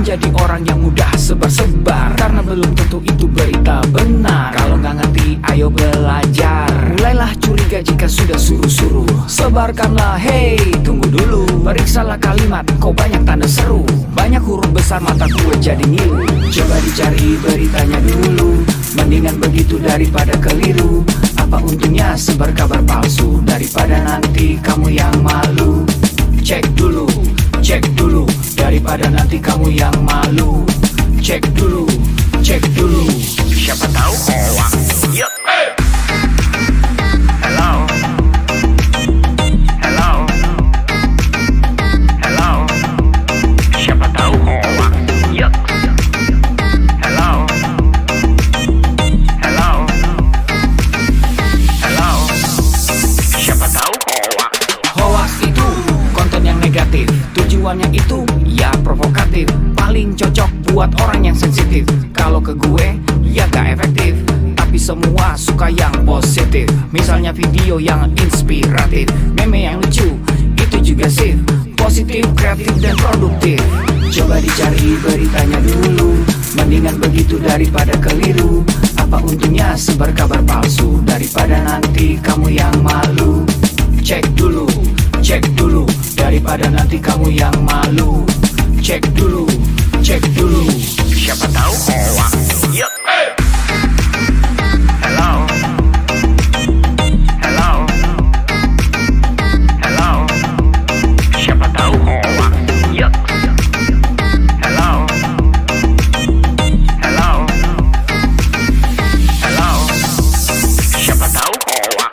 menjadi orang yang mudah sebar-sebar, karena belum tentu itu berita benar. Kalau nggak ngerti, ayo belajar. Mulailah curiga jika sudah suruh-suruh. Sebarkanlah, hey, tunggu dulu. Periksalah kalimat, kok banyak tanda seru. Banyak huruf besar, mata gue jadi ngilu. Coba dicari beritanya dulu, mendingan begitu daripada keliru. Apa untungnya sebar kabar palsu, daripada nanti kamu yang malu. Cek dulu, daripada nanti kamu yang malu. Cek dulu, siapa tahu hoax. Yup. Hello, siapa tahu hoax. Yup. Hello, siapa tahu hoax. Hoax itu konten yang negatif, tujuannya itu ya provokatif. Paling cocok buat orang yang sensitif. Kalau ke gue ya gak efektif, tapi semua suka yang positif. Misalnya video yang inspiratif, meme yang lucu, itu juga sip. Positif, kreatif, dan produktif. Coba dicari beritanya dulu, mendingan begitu daripada keliru. Apa untungnya sebar kabar palsu, daripada nanti kamu yang malu. Cek dulu, daripada nanti kamu yang malu. Cek dulu, siapa tahu hoax. Yup. Hello, siapa tahu hoax. Yup. Hello, siapa tahu hoax.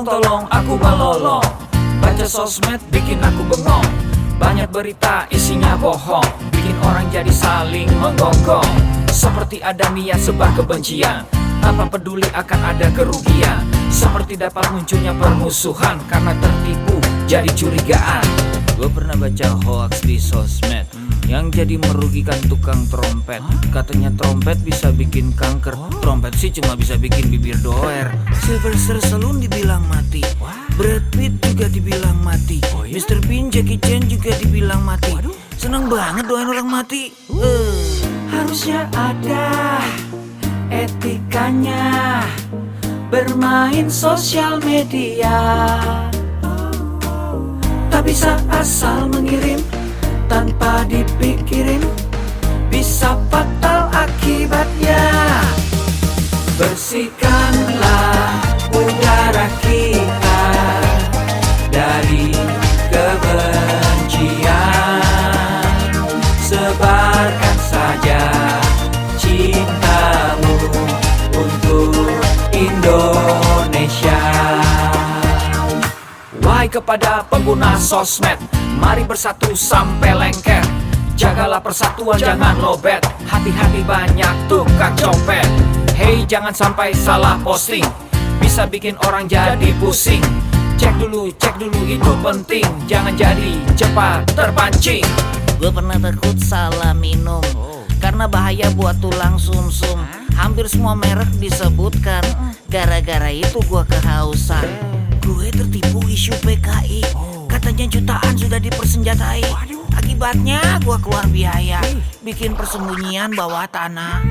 Tolong aku melolong, baca sosmed bikin aku bengong. Banyak berita isinya bohong, bikin orang jadi saling menggonggong. Seperti ada niat sebar kebencian, tanpa peduli akan ada kerugian. Seperti dapat munculnya permusuhan, karena tertipu jadi curigaan. Gue pernah baca hoax di sosmed, yang jadi merugikan tukang trompet. Katanya trompet bisa bikin kanker, trompet sih cuma bisa bikin bibir doer. Sylvester Stallone dibilang mati, Brad Pitt juga dibilang mati, Mr. Bean, Jackie Chan juga dibilang mati. Seneng banget doain orang mati. Harusnya ada etikanya bermain sosial media. Tak bisa asal mengirim tanpa dipikirin, bisa fatal akibatnya. Bersihkanlah udara kita dari kebencian. Sebarkan saja cintamu untuk Indonesia. Wahai kepada pengguna sosmed, mari bersatu sampai lengket. Jagalah persatuan, jangan lobet. Hati-hati banyak tukang copet. Hey, jangan sampai salah posting, bisa bikin orang jadi pusing. Cek dulu itu penting, jangan jadi cepat terpancing. Gue pernah takut salah minum, karena bahaya buat tulang sumsum. Hampir semua merek disebutkan, gara-gara itu gue kehausan. Gue tertipu isu PKI, katanya jutaan sudah dipersenjatai. Akibatnya gue keluar biaya, bikin persembunyian bawah tanah.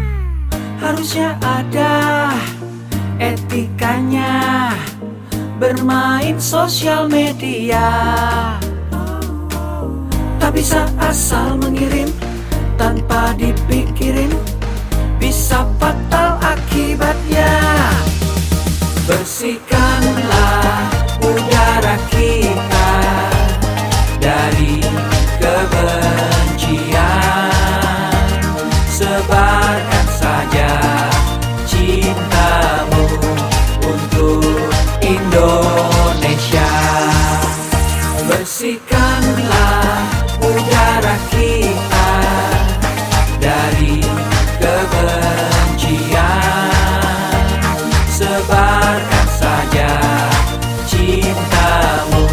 Harusnya ada etikanya bermain sosial media. Tak bisa asal mengirim tanpa dipikirin, bisa fatal akibatnya. Bersihkanlah udara kita dari kebencian. Sebarkan saja cintamu untuk Indonesia. Bersihkanlah udara kita dari kebencian. Sebarkan saja cintamu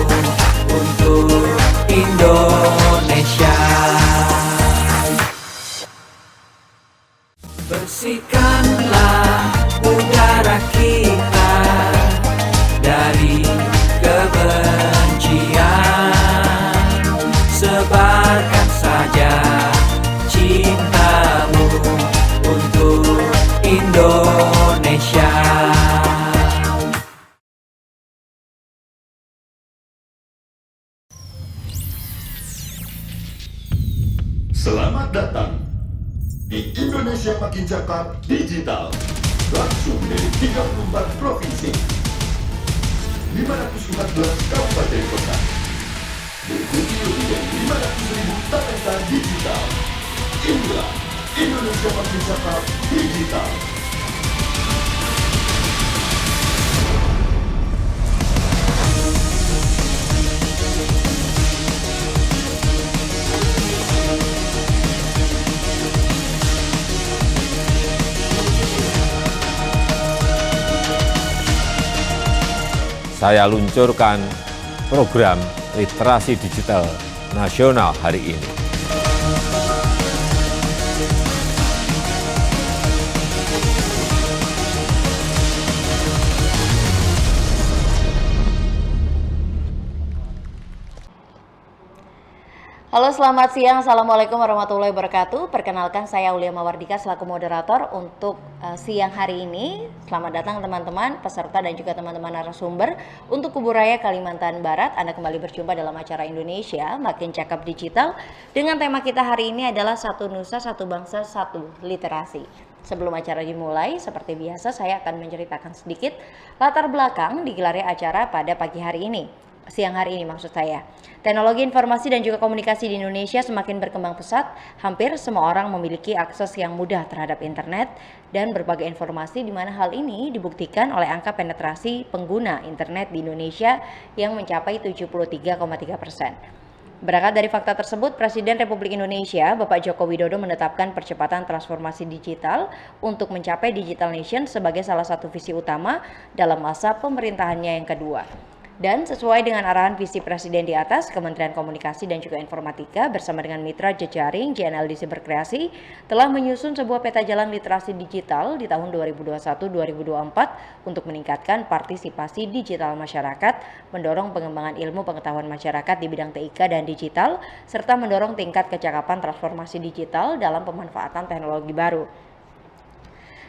untuk Indonesia. Tebarkan saja cintamu untuk Indonesia. Selamat datang di Indonesia Makin Cakap Digital, langsung dari 34 provinsi, 514 kabupaten kota, diikuti lebih dari 500.000 talenta digital. Inilah Indonesia Makin Cakap Digital. Saya luncurkan program literasi digital nasional hari ini. Halo, selamat siang. Assalamualaikum warahmatullahi wabarakatuh. Perkenalkan, saya Aulia Mawardika selaku moderator untuk siang hari ini. Selamat datang teman-teman, peserta dan juga teman-teman narasumber untuk Kuburaya Kalimantan Barat. Anda kembali berjumpa dalam acara Indonesia Makin Cakap Digital dengan tema kita hari ini adalah Satu Nusa, Satu Bangsa, Satu Literasi. Sebelum acara dimulai, seperti biasa saya akan menceritakan sedikit latar belakang digelarnya acara pada pagi hari ini. Siang hari ini maksud saya. Teknologi informasi dan juga komunikasi di Indonesia semakin berkembang pesat. Hampir semua orang memiliki akses yang mudah terhadap internet dan berbagai informasi, di mana hal ini dibuktikan oleh angka penetrasi pengguna internet di Indonesia yang mencapai 73,3%. Berangkat dari fakta tersebut, Presiden Republik Indonesia Bapak Joko Widodo menetapkan percepatan transformasi digital untuk mencapai Digital Nation sebagai salah satu visi utama dalam masa pemerintahannya yang kedua. Dan sesuai dengan arahan visi Presiden di atas, Kementerian Komunikasi dan juga Informatika bersama dengan mitra jejaring JNLDC Berkreasi telah menyusun sebuah peta jalan literasi digital di tahun 2021-2024 untuk meningkatkan partisipasi digital masyarakat, mendorong pengembangan ilmu pengetahuan masyarakat di bidang TIK dan digital, serta mendorong tingkat kecakapan transformasi digital dalam pemanfaatan teknologi baru.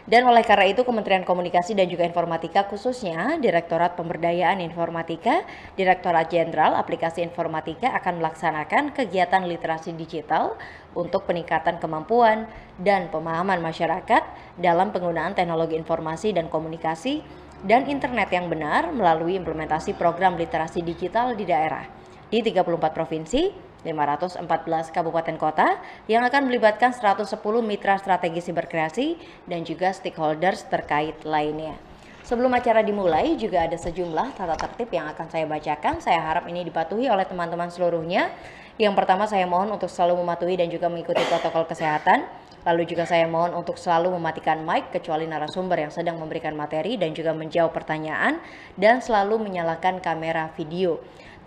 Dan oleh karena itu, Kementerian Komunikasi dan juga Informatika, khususnya Direktorat Pemberdayaan Informatika, Direktorat Jenderal Aplikasi Informatika akan melaksanakan kegiatan literasi digital untuk peningkatan kemampuan dan pemahaman masyarakat dalam penggunaan teknologi informasi dan komunikasi dan internet yang benar melalui implementasi program literasi digital di daerah di 34 provinsi, 514 kabupaten kota yang akan melibatkan 110 mitra strategi berkreasi dan juga stakeholders terkait lainnya. Sebelum acara dimulai juga ada sejumlah tata tertib yang akan saya bacakan. Saya harap ini dipatuhi oleh teman-teman seluruhnya. Yang pertama, saya mohon untuk selalu mematuhi dan juga mengikuti protokol kesehatan. Lalu juga saya mohon untuk selalu mematikan mic kecuali narasumber yang sedang memberikan materi dan juga menjawab pertanyaan, dan selalu menyalakan kamera video.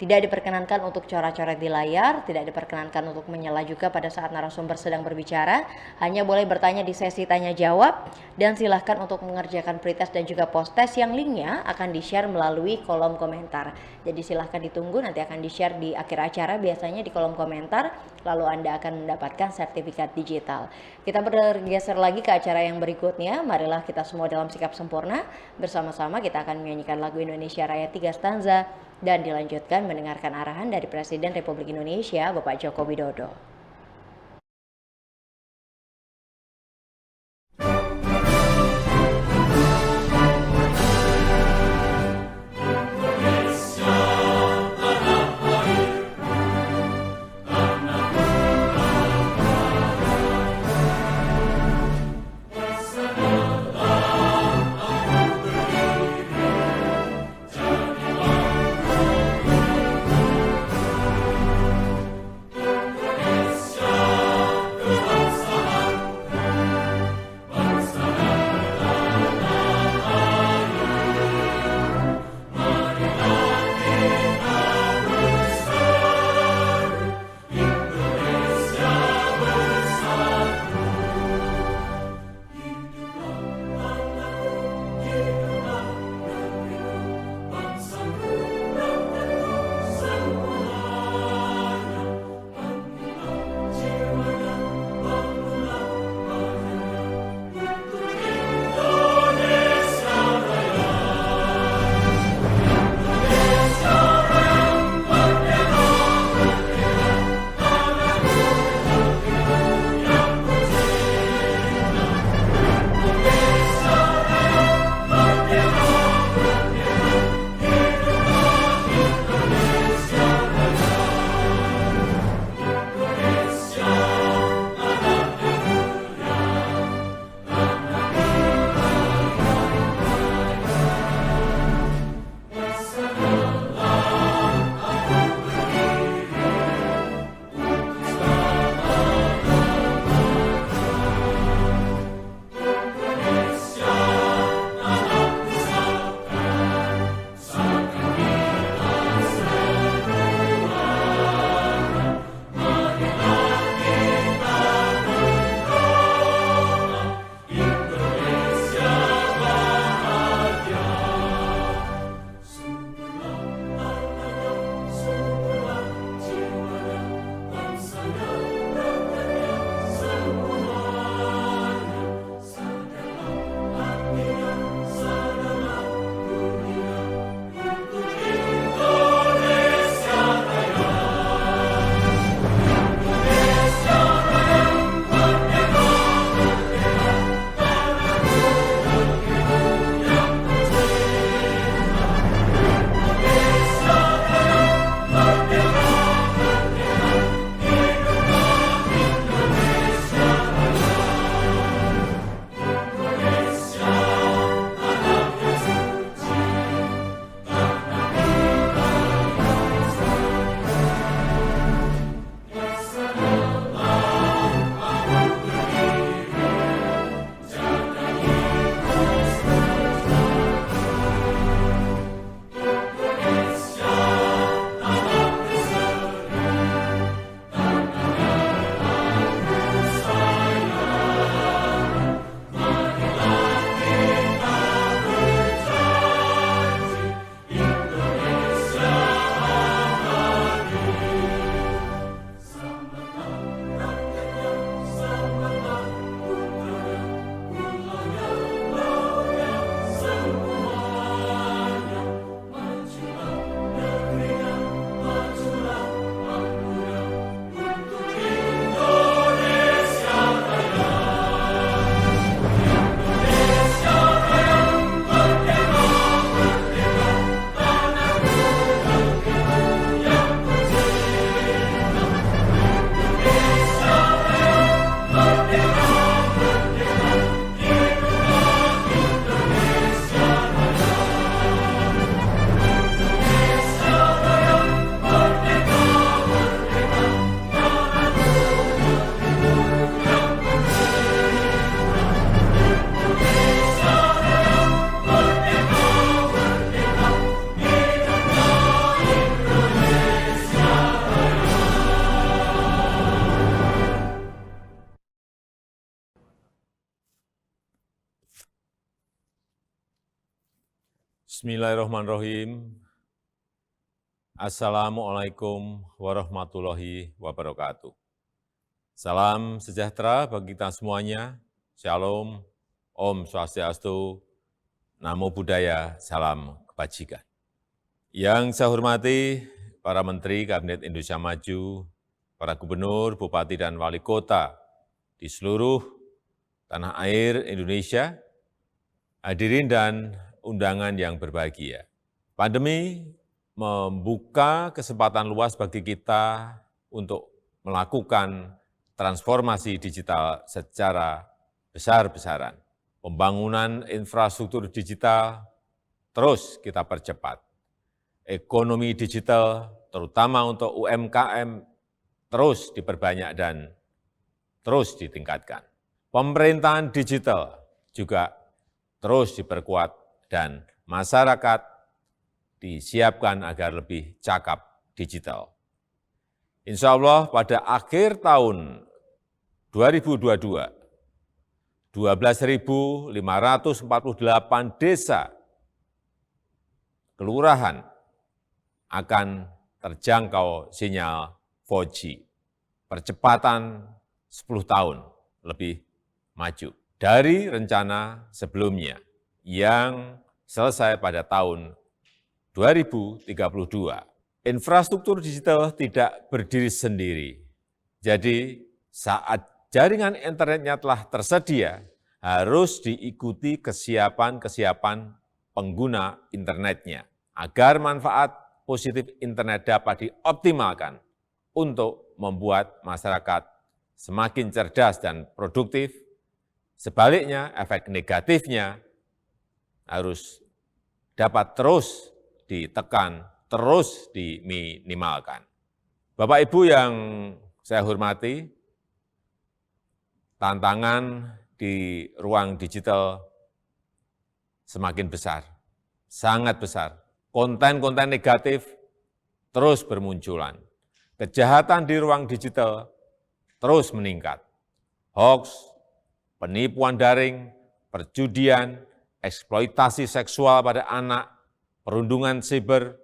Tidak diperkenankan untuk coret-coret di layar, tidak diperkenankan untuk menyela juga pada saat narasumber sedang berbicara, hanya boleh bertanya di sesi tanya jawab, dan silahkan untuk mengerjakan pretest dan juga post-test yang linknya akan di-share melalui kolom komentar. Jadi silahkan ditunggu, nanti akan di-share di akhir acara biasanya di kolom komentar, lalu Anda akan mendapatkan sertifikat digital. Kita bergeser lagi ke acara yang berikutnya. Marilah kita semua dalam sikap sempurna. Bersama-sama kita akan menyanyikan lagu Indonesia Raya 3 stanza dan dilanjutkan mendengarkan arahan dari Presiden Republik Indonesia Bapak Joko Widodo. Bismillahirrahmanirrahim. Assalamualaikum warahmatullahi wabarakatuh. Salam sejahtera bagi kita semuanya. Shalom, Om Swastiastu, Namo Buddhaya, salam kebajikan. Yang saya hormati para Menteri Kabinet Indonesia Maju, para Gubernur, Bupati, dan Wali Kota di seluruh tanah air Indonesia, hadirin dan undangan yang berbahagia. Pandemi membuka kesempatan luas bagi kita untuk melakukan transformasi digital secara besar-besaran. Pembangunan infrastruktur digital terus kita percepat. Ekonomi digital, terutama untuk UMKM, terus diperbanyak dan terus ditingkatkan. Pemerintahan digital juga terus diperkuat dan masyarakat disiapkan agar lebih cakap digital. Insya Allah pada akhir tahun 2022, 12.548 desa kelurahan akan terjangkau sinyal 4G. Percepatan 10 tahun lebih maju dari rencana sebelumnya yang selesai pada tahun 2032. Infrastruktur digital tidak berdiri sendiri. Jadi saat jaringan internetnya telah tersedia, harus diikuti kesiapan pengguna internetnya, agar manfaat positif internet dapat dioptimalkan untuk membuat masyarakat semakin cerdas dan produktif. Sebaliknya, efek negatifnya harus dapat terus ditekan, terus diminimalkan. Bapak Ibu yang saya hormati, tantangan di ruang digital semakin besar, sangat besar. Konten-konten negatif terus bermunculan. Kejahatan di ruang digital terus meningkat. Hoax, penipuan daring, perjudian, eksploitasi seksual pada anak, perundungan siber,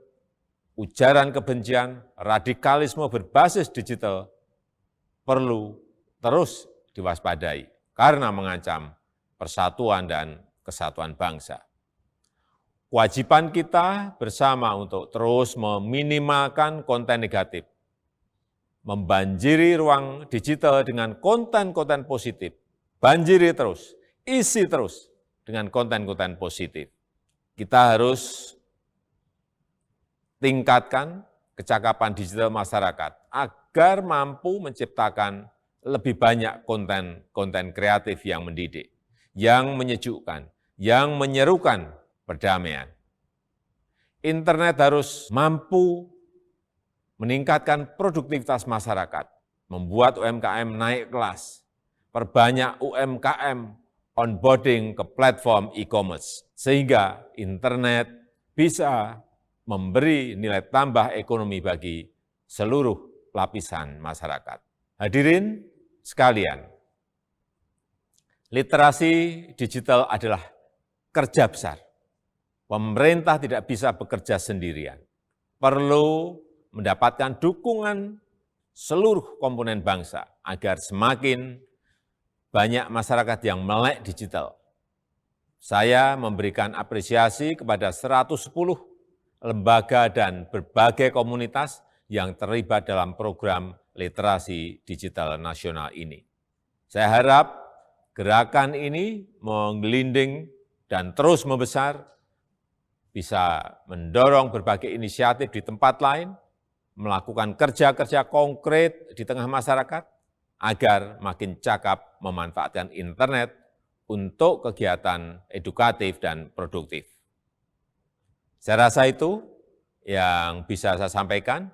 ujaran kebencian, radikalisme berbasis digital perlu terus diwaspadai karena mengancam persatuan dan kesatuan bangsa. Kewajiban kita bersama untuk terus meminimalkan konten negatif, membanjiri ruang digital dengan konten-konten positif, banjiri terus, isi terus dengan konten-konten positif. Kita harus tingkatkan kecakapan digital masyarakat agar mampu menciptakan lebih banyak konten kreatif yang mendidik, yang menyejukkan, yang menyerukan perdamaian. Internet harus mampu meningkatkan produktivitas masyarakat, membuat UMKM naik kelas, perbanyak UMKM onboarding ke platform e-commerce, sehingga internet bisa memberi nilai tambah ekonomi bagi seluruh lapisan masyarakat. Hadirin sekalian, literasi digital adalah kerja besar. Pemerintah tidak bisa bekerja sendirian. Perlu mendapatkan dukungan seluruh komponen bangsa agar semakin banyak masyarakat yang melek digital. Saya memberikan apresiasi kepada 110 lembaga dan berbagai komunitas yang terlibat dalam program literasi digital nasional ini. Saya harap gerakan ini menggelinding dan terus membesar, bisa mendorong berbagai inisiatif di tempat lain, melakukan kerja-kerja konkret di tengah masyarakat, agar makin cakap memanfaatkan internet untuk kegiatan edukatif dan produktif. Saya rasa itu yang bisa saya sampaikan,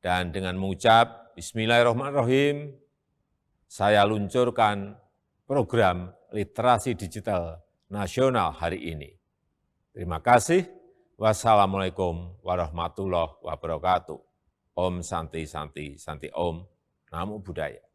dan dengan mengucap Bismillahirrahmanirrahim, saya luncurkan program literasi digital nasional hari ini. Terima kasih. Wassalamualaikum warahmatullahi wabarakatuh. Om Santi Santi Santi Om. Namo Buddhaya.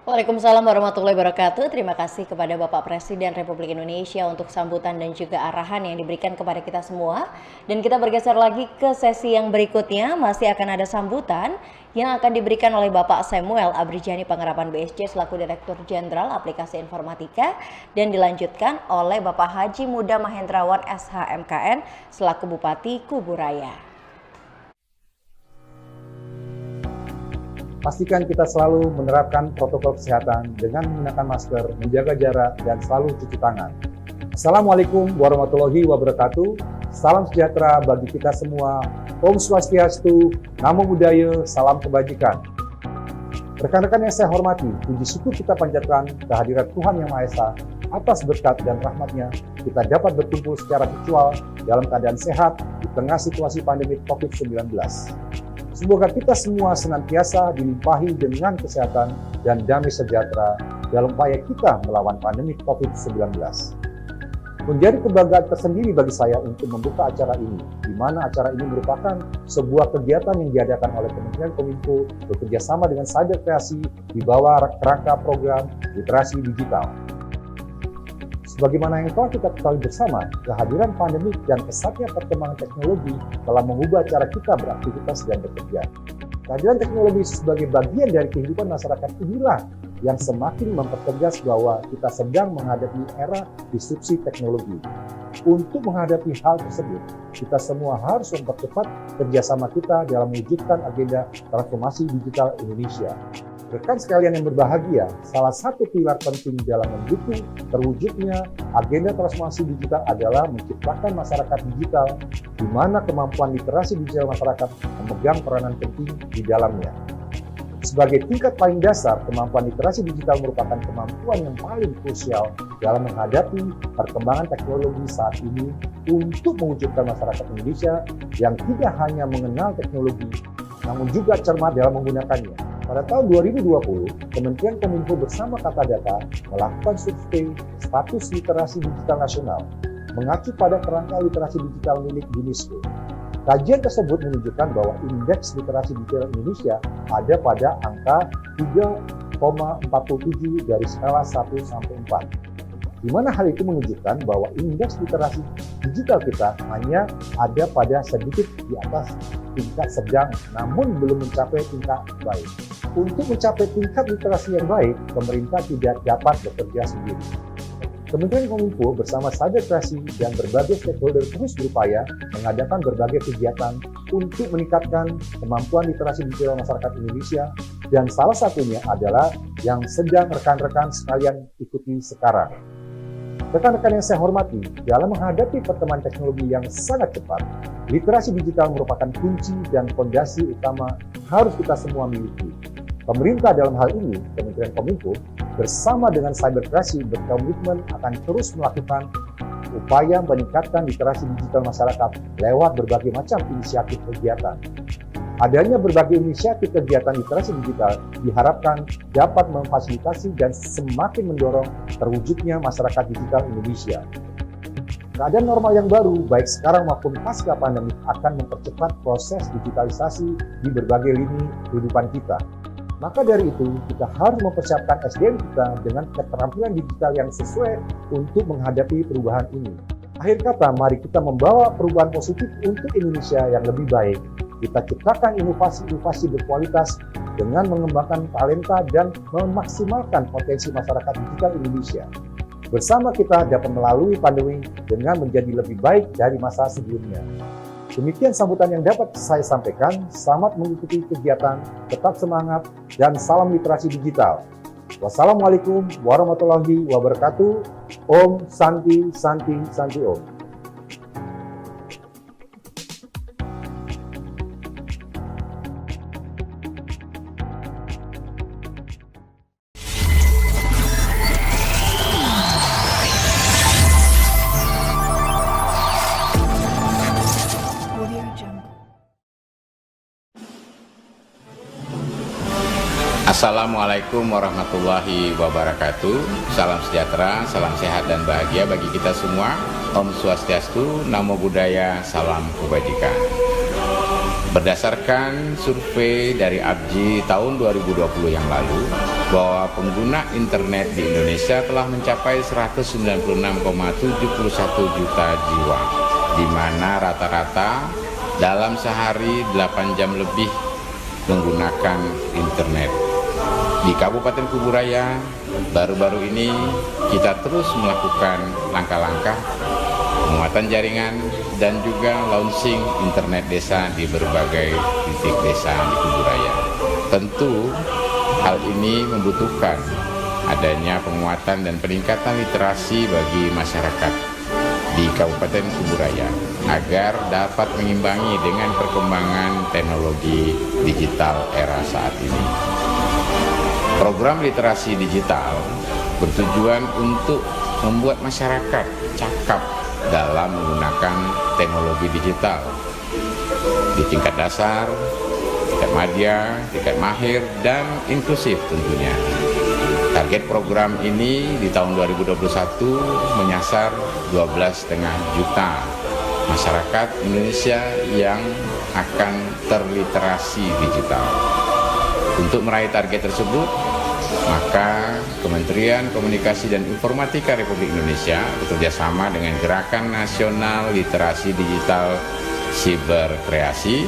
Waalaikumsalam warahmatullahi wabarakatuh. Terima kasih kepada Bapak Presiden Republik Indonesia untuk sambutan dan juga arahan yang diberikan kepada kita semua. Dan kita bergeser lagi ke sesi yang berikutnya, masih akan ada sambutan yang akan diberikan oleh Bapak Samuel Abrijani Pangerapan BSC selaku Direktur Jenderal Aplikasi Informatika dan dilanjutkan oleh Bapak Haji Muda Mahendrawan SHMKN selaku Bupati Kuburaya. Pastikan kita selalu menerapkan protokol kesehatan dengan menggunakan masker, menjaga jarak, dan selalu cuci tangan. Assalamualaikum warahmatullahi wabarakatuh. Salam sejahtera bagi kita semua. Om Swastiastu, Namo Buddhaya, salam kebajikan. Rekan-rekan yang saya hormati, puji syukur kita panjatkan kehadirat Tuhan Yang Maha Esa. Atas berkat dan rahmatnya, kita dapat berkumpul secara virtual dalam keadaan sehat di tengah situasi pandemi COVID-19. Semoga kita semua senantiasa dilimpahi dengan kesehatan dan damai sejahtera dalam upaya kita melawan pandemi COVID-19. Menjadi kebanggaan tersendiri bagi saya untuk membuka acara ini, di mana acara ini merupakan sebuah kegiatan yang diadakan oleh Kementerian Kominfo bekerjasama dengan Cyber Kreasi di bawah kerangka program literasi digital. Sebagaimana yang telah kita ketahui bersama, kehadiran pandemi dan pesatnya perkembangan teknologi telah mengubah cara kita beraktivitas dan bekerja. Kehadiran teknologi sebagai bagian dari kehidupan masyarakat inilah yang semakin mempertegas bahwa kita sedang menghadapi era disrupsi teknologi. Untuk menghadapi hal tersebut, kita semua harus mempercepat kerjasama kita dalam mewujudkan agenda transformasi digital Indonesia. Rekan sekalian yang berbahagia, salah satu pilar penting dalam mendukung terwujudnya agenda transformasi digital adalah menciptakan masyarakat digital di mana kemampuan literasi digital masyarakat memegang peranan penting di dalamnya. Sebagai tingkat paling dasar, kemampuan literasi digital merupakan kemampuan yang paling krusial dalam menghadapi perkembangan teknologi saat ini untuk mewujudkan masyarakat Indonesia yang tidak hanya mengenal teknologi, namun juga cermat dalam menggunakannya. Pada tahun 2020, Kementerian Kominfo bersama Kata Data melakukan survei status literasi digital nasional, mengacu pada kerangka literasi digital milik UNESCO. Kajian tersebut menunjukkan bahwa indeks literasi digital Indonesia ada pada angka 3,47 dari skala 1 sampai 4. Di mana hal itu menunjukkan bahwa indeks literasi digital kita hanya ada pada sedikit di atas tingkat sedang, namun belum mencapai tingkat baik. Untuk mencapai tingkat literasi yang baik, pemerintah tidak dapat bekerja sendiri. Kementerian Kominfo bersama Cyber Kreasi dan berbagai stakeholder terus berupaya mengadakan berbagai kegiatan untuk meningkatkan kemampuan literasi digital masyarakat Indonesia, dan salah satunya adalah yang sedang rekan-rekan sekalian ikuti sekarang. Rekan-rekan yang saya hormati, dalam menghadapi perkembangan teknologi yang sangat cepat, literasi digital merupakan kunci dan fondasi utama harus kita semua miliki. Pemerintah dalam hal ini, Kementerian Kominfo, bersama dengan Cyber Kreasi berkomitmen akan terus melakukan upaya meningkatkan literasi digital masyarakat lewat berbagai macam inisiatif kegiatan. Adanya berbagai inisiatif kegiatan literasi digital diharapkan dapat memfasilitasi dan semakin mendorong terwujudnya masyarakat digital Indonesia. Keadaan normal yang baru, baik sekarang maupun pasca pandemi, akan mempercepat proses digitalisasi di berbagai lini kehidupan kita. Maka dari itu, kita harus mempersiapkan SDM kita dengan keterampilan digital yang sesuai untuk menghadapi perubahan ini. Akhir kata, mari kita membawa perubahan positif untuk Indonesia yang lebih baik. Kita ciptakan inovasi-inovasi berkualitas dengan mengembangkan talenta dan memaksimalkan potensi masyarakat digital Indonesia. Bersama kita dapat melalui pandemi dengan menjadi lebih baik dari masa sebelumnya. Demikian sambutan yang dapat saya sampaikan. Selamat mengikuti kegiatan, tetap semangat, dan salam literasi digital. Wassalamualaikum warahmatullahi wabarakatuh. Om Santi Santi Santi Om. Assalamualaikum warahmatullahi wabarakatuh. Salam sejahtera, salam sehat dan bahagia bagi kita semua. Om Swastiastu, Namo Buddhaya, salam kebajikan. Berdasarkan survei dari ABJI tahun 2020 yang lalu, bahwa pengguna internet di Indonesia telah mencapai 196,71 juta jiwa, di mana rata-rata dalam sehari 8 jam lebih menggunakan internet. Di Kabupaten Kuburaya, baru-baru ini kita terus melakukan langkah-langkah penguatan jaringan dan juga launching internet desa di berbagai titik desa di Kuburaya. Tentu hal ini membutuhkan adanya penguatan dan peningkatan literasi bagi masyarakat di Kabupaten Kuburaya agar dapat mengimbangi dengan perkembangan teknologi digital era saat ini. Program literasi digital bertujuan untuk membuat masyarakat cakap dalam menggunakan teknologi digital di tingkat dasar, tingkat madya, tingkat mahir, dan inklusif tentunya. Target program ini di tahun 2021 menyasar 12,5 juta masyarakat Indonesia yang akan terliterasi digital. Untuk meraih target tersebut, maka Kementerian Komunikasi dan Informatika Republik Indonesia bekerjasama dengan Gerakan Nasional Literasi Digital Siberkreasi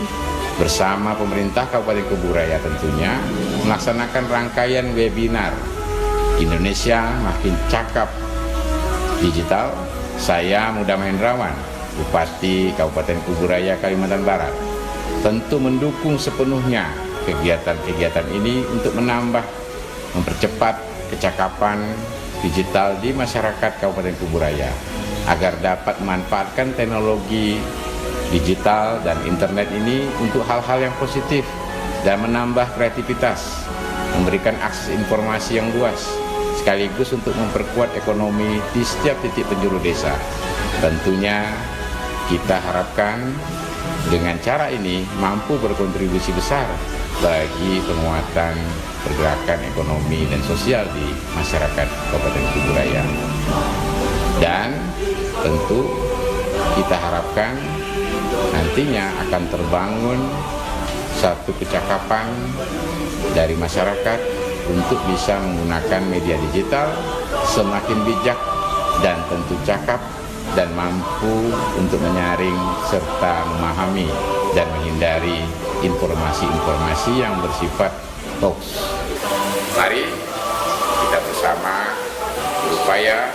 bersama pemerintah Kabupaten Kuburaya tentunya melaksanakan rangkaian webinar Indonesia Makin Cakap Digital. Saya Muda Mahendrawan, Bupati Kabupaten Kuburaya, Kalimantan Barat, tentu mendukung sepenuhnya kegiatan-kegiatan ini untuk mempercepat kecakapan digital di masyarakat Kabupaten Kuburaya agar dapat memanfaatkan teknologi digital dan internet ini untuk hal-hal yang positif dan menambah kreativitas, memberikan akses informasi yang luas, sekaligus untuk memperkuat ekonomi di setiap titik penjuru desa. Tentunya kita harapkan dengan cara ini mampu berkontribusi besar bagi penguatan pergerakan ekonomi dan sosial di masyarakat Kabupaten Kuburaya. Dan tentu kita harapkan nantinya akan terbangun satu kecakapan dari masyarakat untuk bisa menggunakan media digital semakin bijak dan tentu cakap dan mampu untuk menyaring serta memahami dan menghindari informasi-informasi yang bersifat hoax. Mari kita bersama berupaya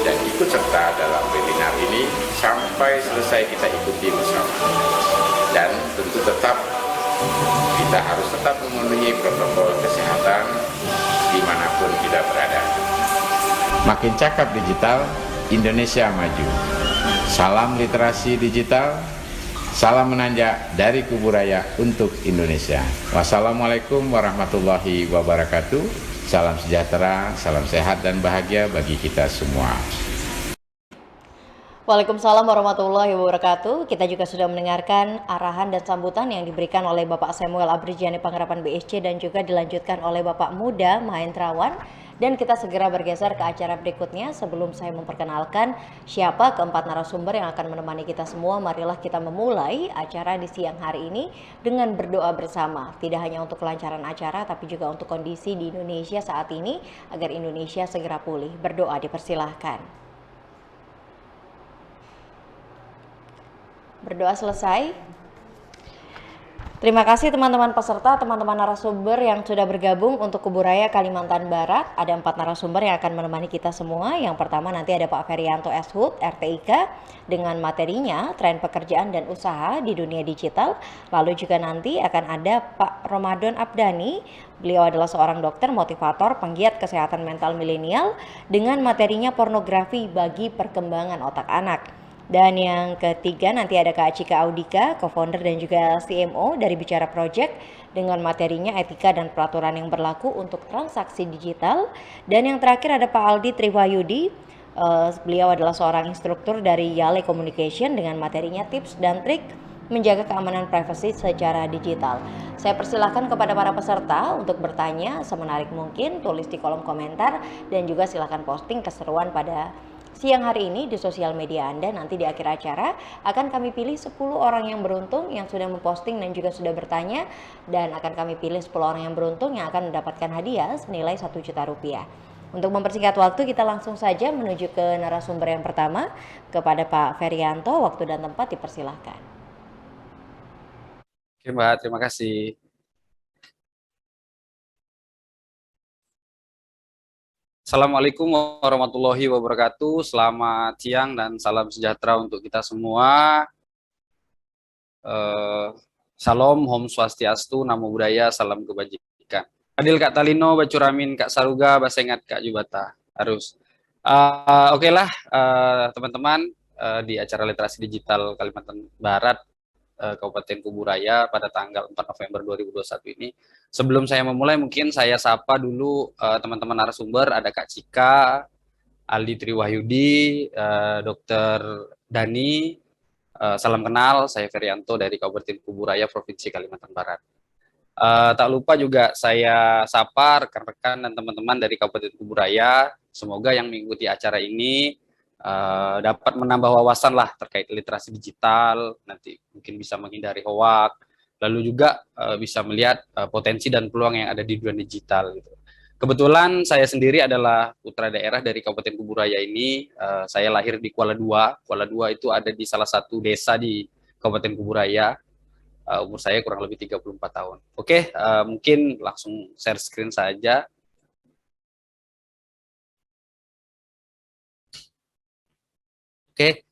dan ikut serta dalam webinar ini sampai selesai kita ikuti bersama. Dan tentu kita harus tetap memenuhi protokol kesehatan dimanapun kita berada. Makin cakap digital, Indonesia maju. Salam literasi digital, salam menanjak dari Kuburaya untuk Indonesia. Wassalamualaikum warahmatullahi wabarakatuh. Salam sejahtera, salam sehat dan bahagia bagi kita semua. Waalaikumsalam warahmatullahi wabarakatuh. Kita juga sudah mendengarkan arahan dan sambutan yang diberikan oleh Bapak Samuel Abrijani Pangharapan BSC dan juga dilanjutkan oleh Bapak Muda Mahendrawan. Dan kita segera bergeser ke acara berikutnya. Sebelum saya memperkenalkan siapa keempat narasumber yang akan menemani kita semua, marilah kita memulai acara di siang hari ini dengan berdoa bersama. Tidak hanya untuk kelancaran acara, tapi juga untuk kondisi di Indonesia saat ini, agar Indonesia segera pulih. Berdoa dipersilahkan. Berdoa selesai. Terima kasih teman-teman peserta, teman-teman narasumber yang sudah bergabung untuk Kuburaya Kalimantan Barat. Ada 4 narasumber yang akan menemani kita semua. Yang pertama nanti ada Pak Ferianto Eshut, RTIK, dengan materinya Tren Pekerjaan dan Usaha di Dunia Digital. Lalu juga nanti akan ada Pak Ramadan Abdani. Beliau adalah seorang dokter motivator penggiat kesehatan mental milenial dengan materinya Pornografi bagi Perkembangan Otak Anak. Dan yang ketiga nanti ada Kak Cika Audika, co-founder dan juga CMO dari Bicara Project dengan materinya Etika dan Peraturan yang Berlaku untuk Transaksi Digital. Dan yang terakhir ada Pak Aldi Triwayudi, beliau adalah seorang instruktur dari Yale Communication dengan materinya Tips dan Trik Menjaga Keamanan Privasi Secara Digital. Saya persilahkan kepada para peserta untuk bertanya semenarik mungkin, tulis di kolom komentar dan juga silakan posting keseruan pada Siang hari ini di sosial media Anda, nanti di akhir acara akan kami pilih 10 orang yang beruntung yang sudah memposting dan juga sudah bertanya, dan akan kami pilih 10 orang yang beruntung yang akan mendapatkan hadiah senilai 1 juta rupiah. Untuk mempersingkat waktu, kita langsung saja menuju ke narasumber yang pertama, kepada Pak Ferianto. Waktu dan tempat dipersilahkan. Oke Mbak, terima kasih. Assalamualaikum warahmatullahi wabarakatuh. Selamat siang dan salam sejahtera untuk kita semua. Salam, Om Swastiastu, Namo Buddhaya, salam kebajikan. Adil Kak Talino, Bacuramin Kak Saruga, Basengat Kak Jubata. Harus. Oke lah, teman-teman, di acara literasi digital Kalimantan Barat, Kabupaten Kuburaya pada tanggal 4 November 2021 ini. Sebelum saya memulai, mungkin saya sapa dulu teman-teman narasumber. Ada Kak Cika, Aldi Triwahyudi, Dr. Dani. Salam kenal, saya Ferianto dari Kabupaten Kuburaya, Provinsi Kalimantan Barat. Tak lupa juga saya sapa rekan-rekan dan teman-teman dari Kabupaten Kuburaya. Semoga yang mengikuti acara ini dapat menambah wawasan lah terkait literasi digital, nanti mungkin bisa menghindari hoak, lalu juga bisa melihat potensi dan peluang yang ada di dunia digital. Gitu. Kebetulan saya sendiri adalah putra daerah dari Kabupaten Kuburaya ini. Saya lahir di Kuala Dua. Kuala Dua itu ada di salah satu desa di Kabupaten Kuburaya. Umur saya kurang lebih 34 tahun. Oke, mungkin langsung share screen saja. Oke,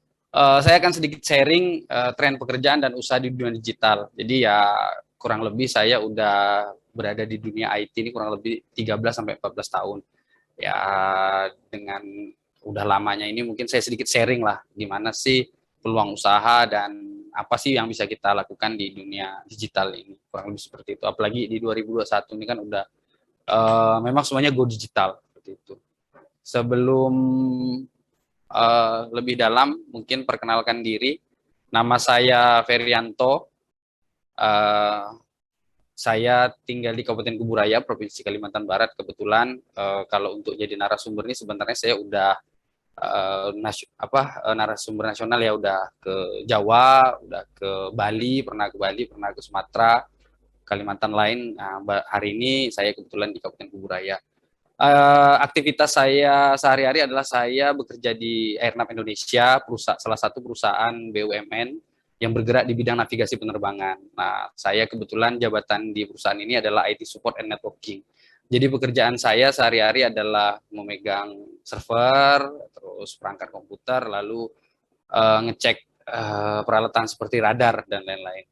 saya akan sedikit sharing tren pekerjaan dan usaha di dunia digital. Jadi ya kurang lebih saya udah berada di dunia IT ini kurang lebih 13-14 tahun. Ya dengan udah lamanya ini mungkin saya sedikit sharing lah gimana sih peluang usaha dan apa sih yang bisa kita lakukan di dunia digital ini. Kurang lebih seperti itu. Apalagi di 2021 ini kan udah memang semuanya go digital seperti itu. Sebelum lebih dalam, mungkin perkenalkan diri. Nama saya Ferianto. Saya tinggal di Kabupaten Kuburaya, Provinsi Kalimantan Barat. Kebetulan kalau untuk jadi narasumber ini sebenarnya saya udah narasumber nasional ya, udah ke Jawa, udah ke Bali, pernah ke Sumatera, Kalimantan lain. Nah, hari ini saya kebetulan di Kabupaten Kuburaya. Aktivitas saya sehari-hari adalah saya bekerja di Airnav Indonesia, salah satu perusahaan BUMN yang bergerak di bidang navigasi penerbangan. Nah, saya kebetulan jabatan di perusahaan ini adalah IT Support and Networking. Jadi pekerjaan saya sehari-hari adalah memegang server, terus perangkat komputer, lalu ngecek peralatan seperti radar dan lain-lain.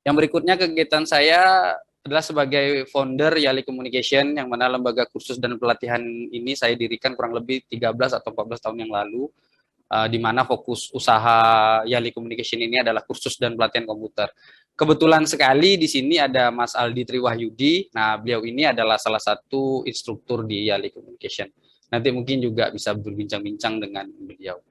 Yang berikutnya kegiatan saya adalah sebagai founder Yali Communication, yang mana lembaga kursus dan pelatihan ini saya dirikan kurang lebih 13 atau 14 tahun yang lalu, di mana fokus usaha Yali Communication ini adalah kursus dan pelatihan komputer. Kebetulan sekali di sini ada Mas Aldi Triwahyudi. Nah, beliau ini adalah salah satu instruktur di Yali Communication. Nanti mungkin juga bisa berbincang-bincang dengan beliau.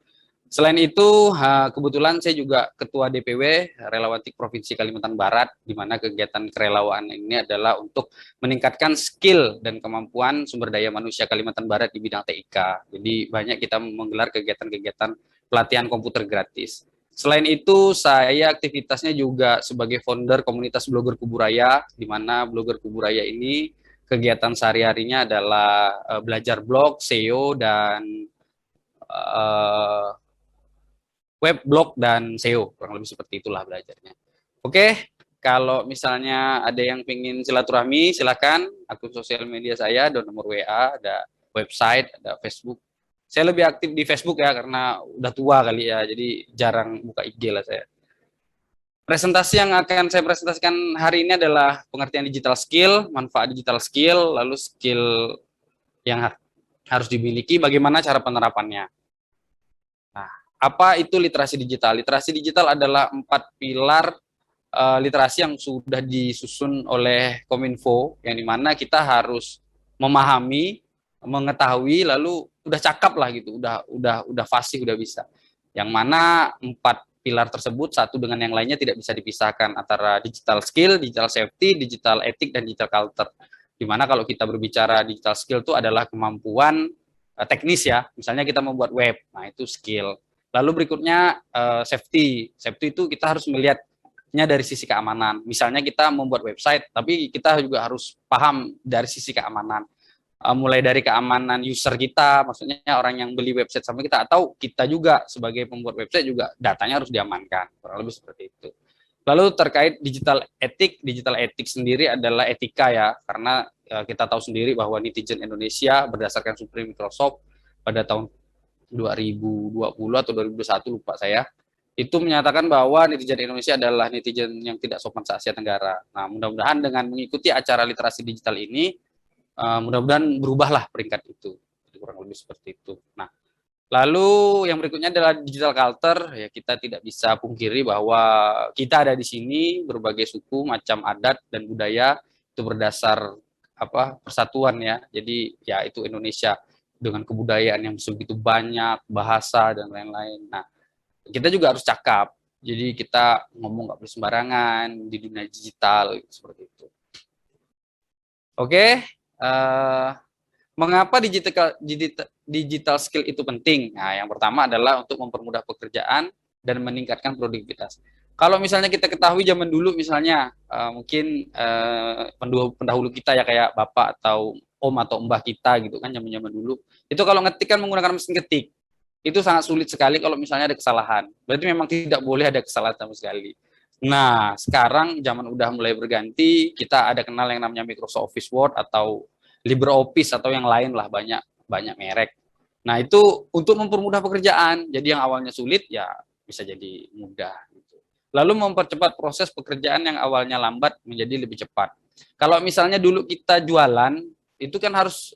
Selain itu, kebetulan saya juga Ketua DPW Relawantik Provinsi Kalimantan Barat, di mana kegiatan kerelawaan ini adalah untuk meningkatkan skill dan kemampuan sumber daya manusia Kalimantan Barat di bidang TIK. Jadi banyak kita menggelar kegiatan-kegiatan pelatihan komputer gratis. Selain itu, saya aktivitasnya juga sebagai founder komunitas blogger Kuburaya, di mana blogger Kuburaya ini kegiatan sehari-harinya adalah belajar blog, SEO, dan web, blog, dan SEO. Kurang lebih seperti itulah belajarnya. Oke, kalau misalnya ada yang ingin silaturahmi, silakan akun sosial media saya, ada nomor WA, ada website, ada Facebook. Saya lebih aktif di Facebook ya, karena udah tua kali ya, jadi jarang buka IG lah saya. Presentasi yang akan saya presentasikan hari ini adalah pengertian digital skill, manfaat digital skill, lalu skill yang harus dimiliki, bagaimana cara penerapannya. Nah, apa itu literasi digital? Literasi digital adalah 4 pilar literasi yang sudah disusun oleh Kominfo, yang dimana kita harus memahami, mengetahui, lalu udah cakap lah gitu, udah fasih, udah bisa. Yang mana 4 pilar tersebut satu dengan yang lainnya tidak bisa dipisahkan, antara digital skill, digital safety, digital etik, dan digital culture. Dimana kalau kita berbicara digital skill itu adalah kemampuan teknis ya, misalnya kita membuat web, nah itu skill. Lalu berikutnya safety. Safety itu kita harus melihatnya dari sisi keamanan. Misalnya kita membuat website, tapi kita juga harus paham dari sisi keamanan. Mulai dari keamanan user kita, maksudnya orang yang beli website sama kita, atau kita juga sebagai pembuat website juga datanya harus diamankan, kurang lebih seperti itu. Lalu terkait digital etik sendiri adalah etika ya, karena kita tahu sendiri bahwa netizen Indonesia berdasarkan survei Microsoft pada tahun 2020 atau 2021 lupa saya, itu menyatakan bahwa netizen Indonesia adalah netizen yang tidak sopan se-Asia Tenggara. Nah, mudah-mudahan dengan mengikuti acara literasi digital ini, mudah-mudahan berubahlah peringkat itu. Jadi kurang lebih seperti itu. Nah, lalu yang berikutnya adalah digital culture. Ya, kita tidak bisa pungkiri bahwa kita ada di sini berbagai suku, macam adat dan budaya itu berdasar persatuan ya. Jadi ya itu Indonesia dengan kebudayaan yang begitu banyak, bahasa dan lain-lain. Nah, kita juga harus cakap. Jadi kita ngomong nggak boleh sembarangan di dunia digital seperti itu. Oke. Mengapa digital skill itu penting? Nah, yang pertama adalah untuk mempermudah pekerjaan dan meningkatkan produktivitas. Kalau misalnya kita ketahui zaman dulu misalnya mungkin pendahulu kita ya kayak bapak atau om atau mbah kita gitu kan zaman dulu. Itu kalau ngetik kan menggunakan mesin ketik. Itu sangat sulit sekali kalau misalnya ada kesalahan. Berarti memang tidak boleh ada kesalahan sama sekali. Nah, sekarang zaman udah mulai berganti, kita ada kenal yang namanya Microsoft Office Word atau LibreOffice atau yang lain lah, banyak merek. Nah, itu untuk mempermudah pekerjaan. Jadi yang awalnya sulit ya bisa jadi mudah gitu. Lalu mempercepat proses pekerjaan yang awalnya lambat menjadi lebih cepat. Kalau misalnya dulu kita jualan, itu kan harus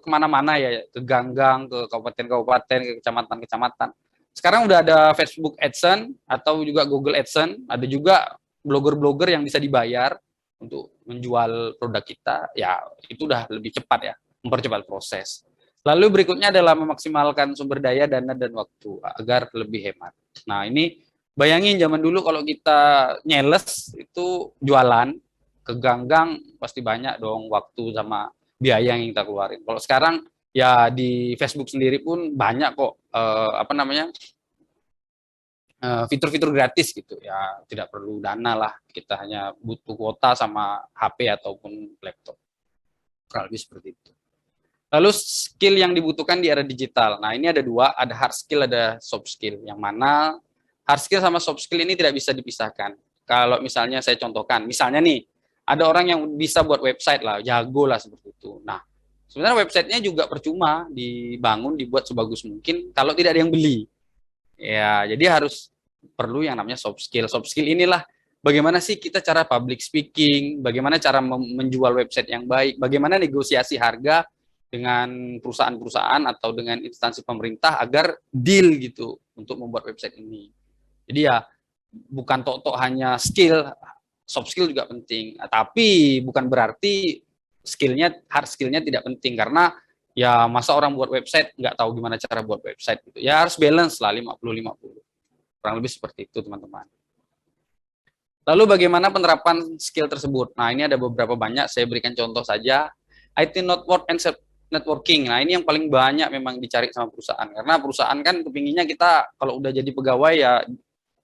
kemana-mana ya, ke gang-gang, ke kabupaten-kabupaten, ke kecamatan-kecamatan. Sekarang udah ada Facebook AdSense atau juga Google AdSense, ada juga blogger-blogger yang bisa dibayar untuk menjual produk kita, ya itu udah lebih cepat ya, mempercepat proses. Lalu berikutnya adalah memaksimalkan sumber daya, dana, dan waktu agar lebih hemat. Nah ini bayangin zaman dulu kalau kita nyeles itu jualan ke gang-gang pasti banyak dong waktu sama biaya yang kita keluarin. Kalau sekarang ya di Facebook sendiri pun banyak kok fitur-fitur gratis gitu ya, tidak perlu dana lah, kita hanya butuh kuota sama HP ataupun laptop, kurang lebih seperti itu. Lalu skill yang dibutuhkan di era digital, nah ini ada dua, ada hard skill, ada soft skill, yang mana hard skill sama soft skill ini tidak bisa dipisahkan. Kalau misalnya saya contohkan, misalnya nih ada orang yang bisa buat website lah, jago lah seperti itu. Nah sebenarnya websitenya juga percuma dibangun, dibuat sebagus mungkin kalau tidak ada yang beli. Ya, jadi harus perlu yang namanya soft skill. Soft skill inilah bagaimana sih kita cara public speaking, bagaimana cara menjual website yang baik, bagaimana negosiasi harga dengan perusahaan-perusahaan atau dengan instansi pemerintah agar deal gitu untuk membuat website ini. Jadi ya bukan tok-tok hanya skill, soft skill juga penting. Tapi bukan berarti hard skillnya tidak penting, karena ya masa orang buat website nggak tahu gimana cara buat website gitu. Ya harus balance lah 50-50. Kurang lebih seperti itu teman-teman. Lalu bagaimana penerapan skill tersebut? Nah ini ada beberapa banyak, saya berikan contoh saja. IT network and networking. Nah ini yang paling banyak memang dicari sama perusahaan. Karena perusahaan kan kepinginnya kita kalau udah jadi pegawai ya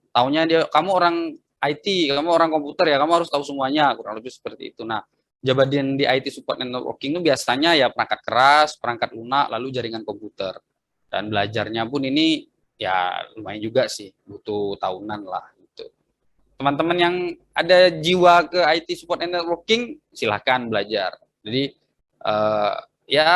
taunya dia, kamu orang IT, kamu orang komputer ya, kamu harus tahu semuanya. Kurang lebih seperti itu. Nah jabatan di IT support and networking itu biasanya ya perangkat keras, perangkat lunak, lalu jaringan komputer. Dan belajarnya pun ini ya lumayan juga sih, butuh tahunan lah gitu. Teman-teman yang ada jiwa ke IT support and networking silahkan belajar. Jadi ya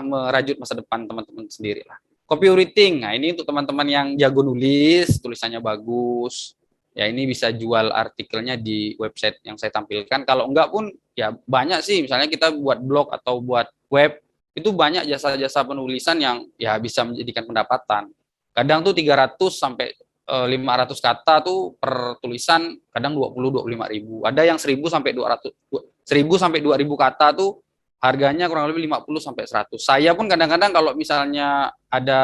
merajut masa depan teman-teman sendiri lah. Copywriting, nah ini untuk teman-teman yang jago nulis, tulisannya bagus, ya ini bisa jual artikelnya di website yang saya tampilkan. Kalau enggak pun ya banyak sih, misalnya kita buat blog atau buat web, itu banyak jasa-jasa penulisan yang ya bisa menjadikan pendapatan. Kadang tuh 300 sampai 500 kata tuh per tulisan, kadang 20-25 ribu. Ada yang 1000 sampai 2000 kata tuh harganya kurang lebih 50 sampai 100. Saya pun kadang-kadang kalau misalnya ada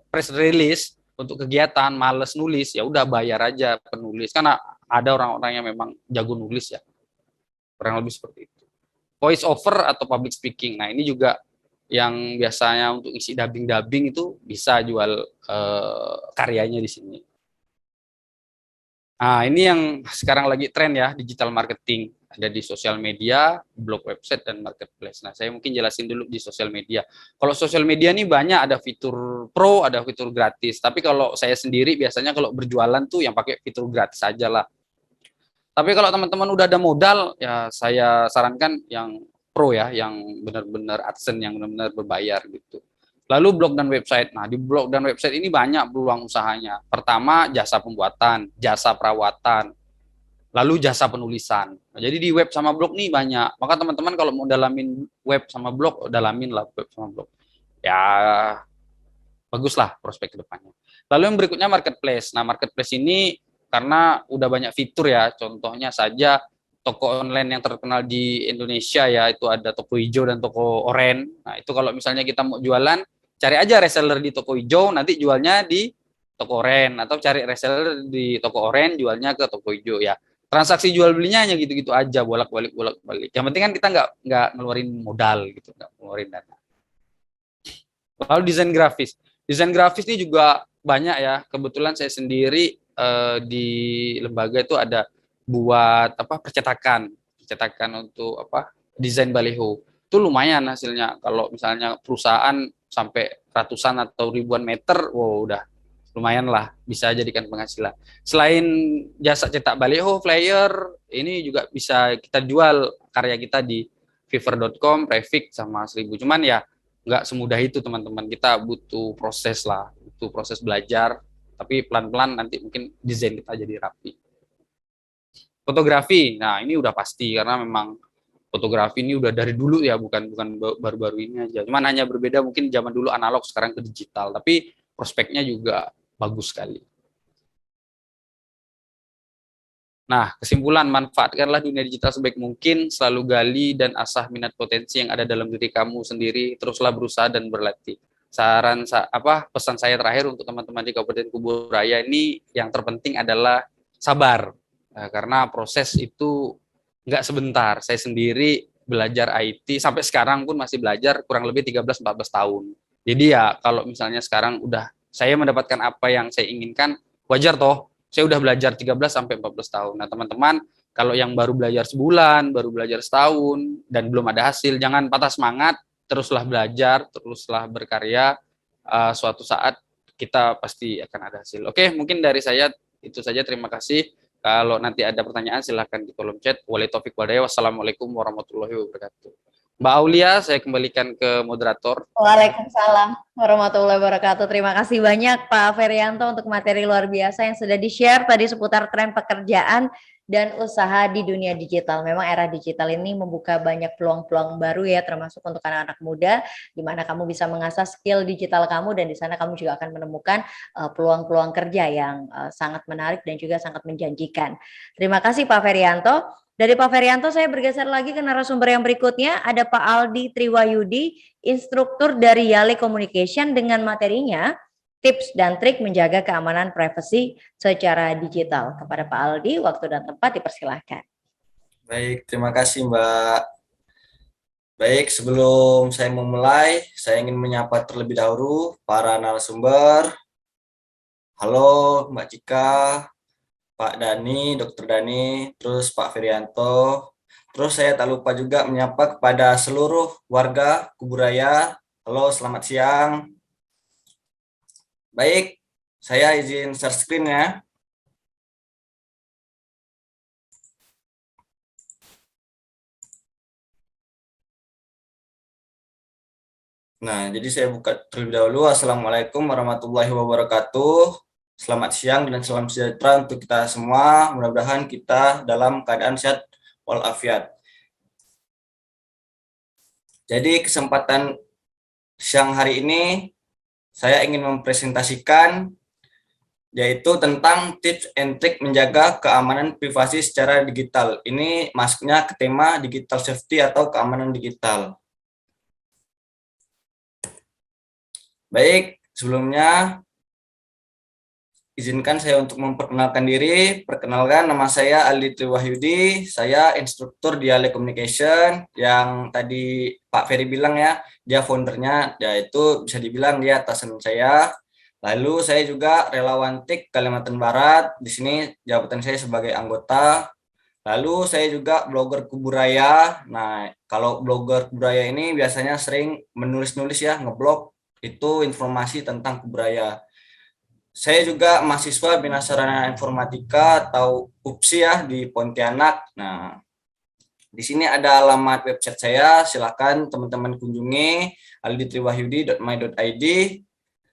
press release untuk kegiatan males nulis, ya udah bayar aja penulis, karena ada orang-orang yang memang jago nulis ya. Kurang lebih seperti itu. Voice over atau public speaking. Nah, ini juga yang biasanya untuk isi dubbing itu bisa jual karyanya di sini. Nah, ini yang sekarang lagi tren ya, digital marketing. Ada di sosial media, blog, website, dan marketplace. Nah, saya mungkin jelasin dulu di sosial media. Kalau sosial media ini banyak, ada fitur pro, ada fitur gratis. Tapi kalau saya sendiri biasanya kalau berjualan tuh yang pakai fitur gratis aja lah. Tapi kalau teman-teman udah ada modal, ya saya sarankan yang pro ya, yang benar-benar AdSense, yang benar-benar berbayar gitu. Lalu blog dan website. Nah, di blog dan website ini banyak peluang usahanya. Pertama, jasa pembuatan, jasa perawatan, lalu jasa penulisan. Nah, jadi di web sama blog nih banyak. Maka teman-teman kalau mau dalamin web sama blog, dalamin lah web sama blog. Ya, baguslah prospek kedepannya. Lalu yang berikutnya marketplace. Nah, marketplace ini karena udah banyak fitur ya. Contohnya saja toko online yang terkenal di Indonesia ya, itu ada toko hijau dan toko oren. Nah, itu kalau misalnya kita mau jualan, cari aja reseller di toko hijau, nanti jualnya di toko oren, atau cari reseller di toko oren, jualnya ke toko hijau ya. Transaksi jual belinya hanya gitu-gitu aja, bolak-balik bolak-balik. Yang penting kan kita nggak ngeluarin modal gitu, nggak ngeluarin dana. Lalu desain grafis. Desain grafis ini juga banyak ya. Kebetulan saya sendiri di lembaga itu ada buat percetakan untuk desain baliho. Itu lumayan hasilnya. Kalau misalnya perusahaan sampai ratusan atau ribuan meter, wow udah lumayan lah, bisa jadikan penghasilan. Selain jasa cetak baliho, flyer, ini juga bisa kita jual karya kita di fiverr.com, Prefik, sama 1000. Cuman ya nggak semudah itu teman-teman, kita butuh proses lah, butuh proses belajar, tapi pelan-pelan nanti mungkin desain kita jadi rapi. Fotografi, nah ini udah pasti karena memang fotografi ini udah dari dulu ya, bukan baru-baru ini aja. Cuman hanya berbeda mungkin zaman dulu analog, sekarang ke digital, tapi prospeknya juga bagus sekali. Nah, kesimpulan, manfaatkanlah dunia digital sebaik mungkin, selalu gali dan asah minat potensi yang ada dalam diri kamu sendiri, teruslah berusaha dan berlatih. Pesan saya terakhir untuk teman-teman di Kabupaten Kuburaya ini, yang terpenting adalah sabar. Nah, karena proses itu nggak sebentar. Saya sendiri belajar IT, sampai sekarang pun masih belajar kurang lebih 13-14 tahun. Jadi ya, kalau misalnya sekarang udah saya mendapatkan apa yang saya inginkan, wajar toh, saya udah belajar 13-14 tahun. Nah teman-teman, kalau yang baru belajar sebulan, baru belajar setahun, dan belum ada hasil, jangan patah semangat, teruslah belajar, teruslah berkarya, suatu saat kita pasti akan ada hasil. Oke, mungkin dari saya itu saja, terima kasih. Kalau nanti ada pertanyaan silahkan di kolom chat. Wassalamualaikum warahmatullahi wabarakatuh. Mbak Aulia, saya kembalikan ke moderator. Waalaikumsalam warahmatullahi wabarakatuh. Terima kasih banyak Pak Ferianto untuk materi luar biasa yang sudah di-share tadi seputar tren pekerjaan dan usaha di dunia digital. Memang era digital ini membuka banyak peluang-peluang baru ya, termasuk untuk anak-anak muda, di mana kamu bisa mengasah skill digital kamu, dan di sana kamu juga akan menemukan peluang-peluang kerja yang sangat menarik dan juga sangat menjanjikan. Terima kasih Pak Ferianto. Dari Pak Ferianto saya bergeser lagi ke narasumber yang berikutnya, ada Pak Aldi Triwayudi, instruktur dari Yale Communication, dengan materinya tips dan trik menjaga keamanan privasi secara digital. Kepada Pak Aldi, waktu dan tempat dipersilahkan. Baik, terima kasih Mbak. Baik, sebelum saya memulai, saya ingin menyapa terlebih dahulu para narasumber. Halo Mbak Cika, Pak Dani, Dr. Dani, terus Pak Ferianto. Terus saya tak lupa juga menyapa kepada seluruh warga Kuburaya. Halo, selamat siang. Baik, saya izin share screen ya. Nah, jadi saya buka terlebih dahulu. Assalamualaikum warahmatullahi wabarakatuh. Selamat siang dan salam sejahtera untuk kita semua. Mudah-mudahan kita dalam keadaan sehat walafiat. Jadi kesempatan siang hari ini saya ingin mempresentasikan yaitu tentang tips and trik menjaga keamanan privasi secara digital. Ini masuknya ke tema digital safety atau keamanan digital. Baik, sebelumnya izinkan saya untuk memperkenalkan diri. Perkenalkan, nama saya Aldi Triwahyudi. Saya instruktur Dialek Communication yang tadi Pak Ferry bilang ya, dia foundernya, yaitu bisa dibilang dia atasan saya. Lalu saya juga relawan TIK Kalimantan Barat. Di sini jabatan saya sebagai anggota. Lalu saya juga blogger Kuburaya. Nah, kalau blogger Kuburaya ini biasanya sering menulis-nulis ya, ngeblog itu informasi tentang Kuburaya. Saya juga mahasiswa Bina Sarana Informatika atau UPSI ya di Pontianak. Nah, di sini ada alamat website saya, silakan teman-teman kunjungi alditriwahyudi.my.id.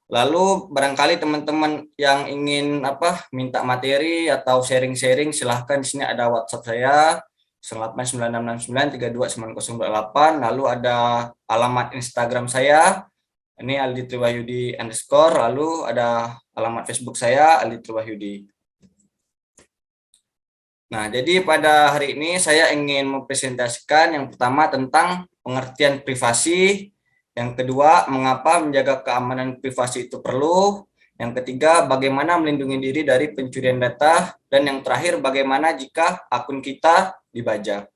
Lalu barangkali teman-teman yang ingin minta materi atau sharing-sharing, silahkan di sini ada WhatsApp saya 089669329028. Lalu ada alamat Instagram saya, ini Aldi Triwahyudi _, lalu ada alamat Facebook saya Aldi Triwahyudi. Nah, jadi pada hari ini saya ingin mempresentasikan yang pertama tentang pengertian privasi. Yang kedua, mengapa menjaga keamanan privasi itu perlu. Yang ketiga, bagaimana melindungi diri dari pencurian data. Dan yang terakhir, bagaimana jika akun kita dibajak.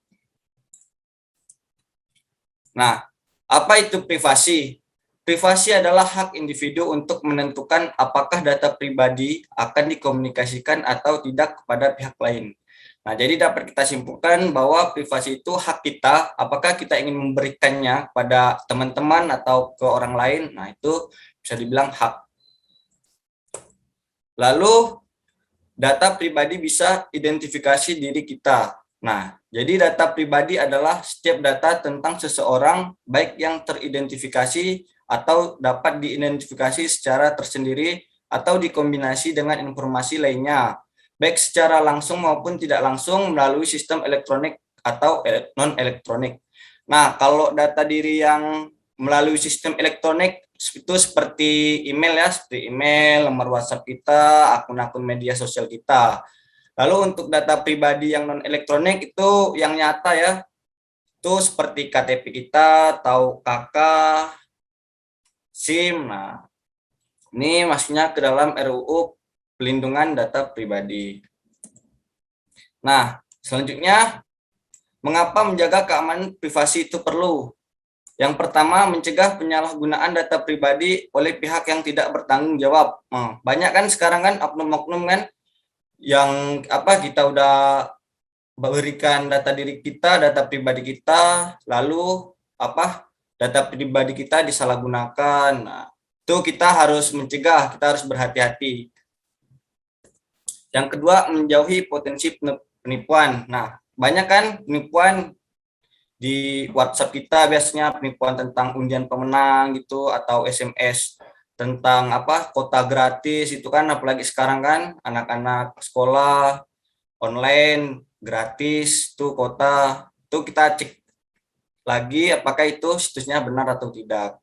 Nah, apa itu privasi? Privasi adalah hak individu untuk menentukan apakah data pribadi akan dikomunikasikan atau tidak kepada pihak lain. Nah, jadi dapat kita simpulkan bahwa privasi itu hak kita, apakah kita ingin memberikannya pada teman-teman atau ke orang lain, nah itu bisa dibilang hak. Lalu, data pribadi bisa identifikasi diri kita. Nah, jadi data pribadi adalah setiap data tentang seseorang, baik yang teridentifikasi atau dapat diidentifikasi secara tersendiri atau dikombinasi dengan informasi lainnya, baik secara langsung maupun tidak langsung melalui sistem elektronik atau non-elektronik. Nah, kalau data diri yang melalui sistem elektronik itu seperti email ya, seperti email, nomor WhatsApp kita, akun-akun media sosial kita. Lalu untuk data pribadi yang non-elektronik itu yang nyata ya, itu seperti KTP kita atau KK, SIM. Nah, ini masuknya ke dalam RUU Pelindungan Data Pribadi. Nah, selanjutnya, mengapa menjaga keamanan privasi itu perlu? Yang pertama, mencegah penyalahgunaan data pribadi oleh pihak yang tidak bertanggung jawab. Banyak kan sekarang kan oknum-oknum kan yang kita udah berikan data diri kita, data pribadi kita, lalu data pribadi kita disalahgunakan. Nah, itu kita harus mencegah, kita harus berhati-hati. Yang kedua, menjauhi potensi penipuan. Nah, banyak kan penipuan di WhatsApp kita, biasanya penipuan tentang undian pemenang gitu, atau SMS tentang kota gratis itu kan, apalagi sekarang kan anak-anak sekolah online gratis tuh kota, tuh kita cek lagi apakah itu situsnya benar atau tidak.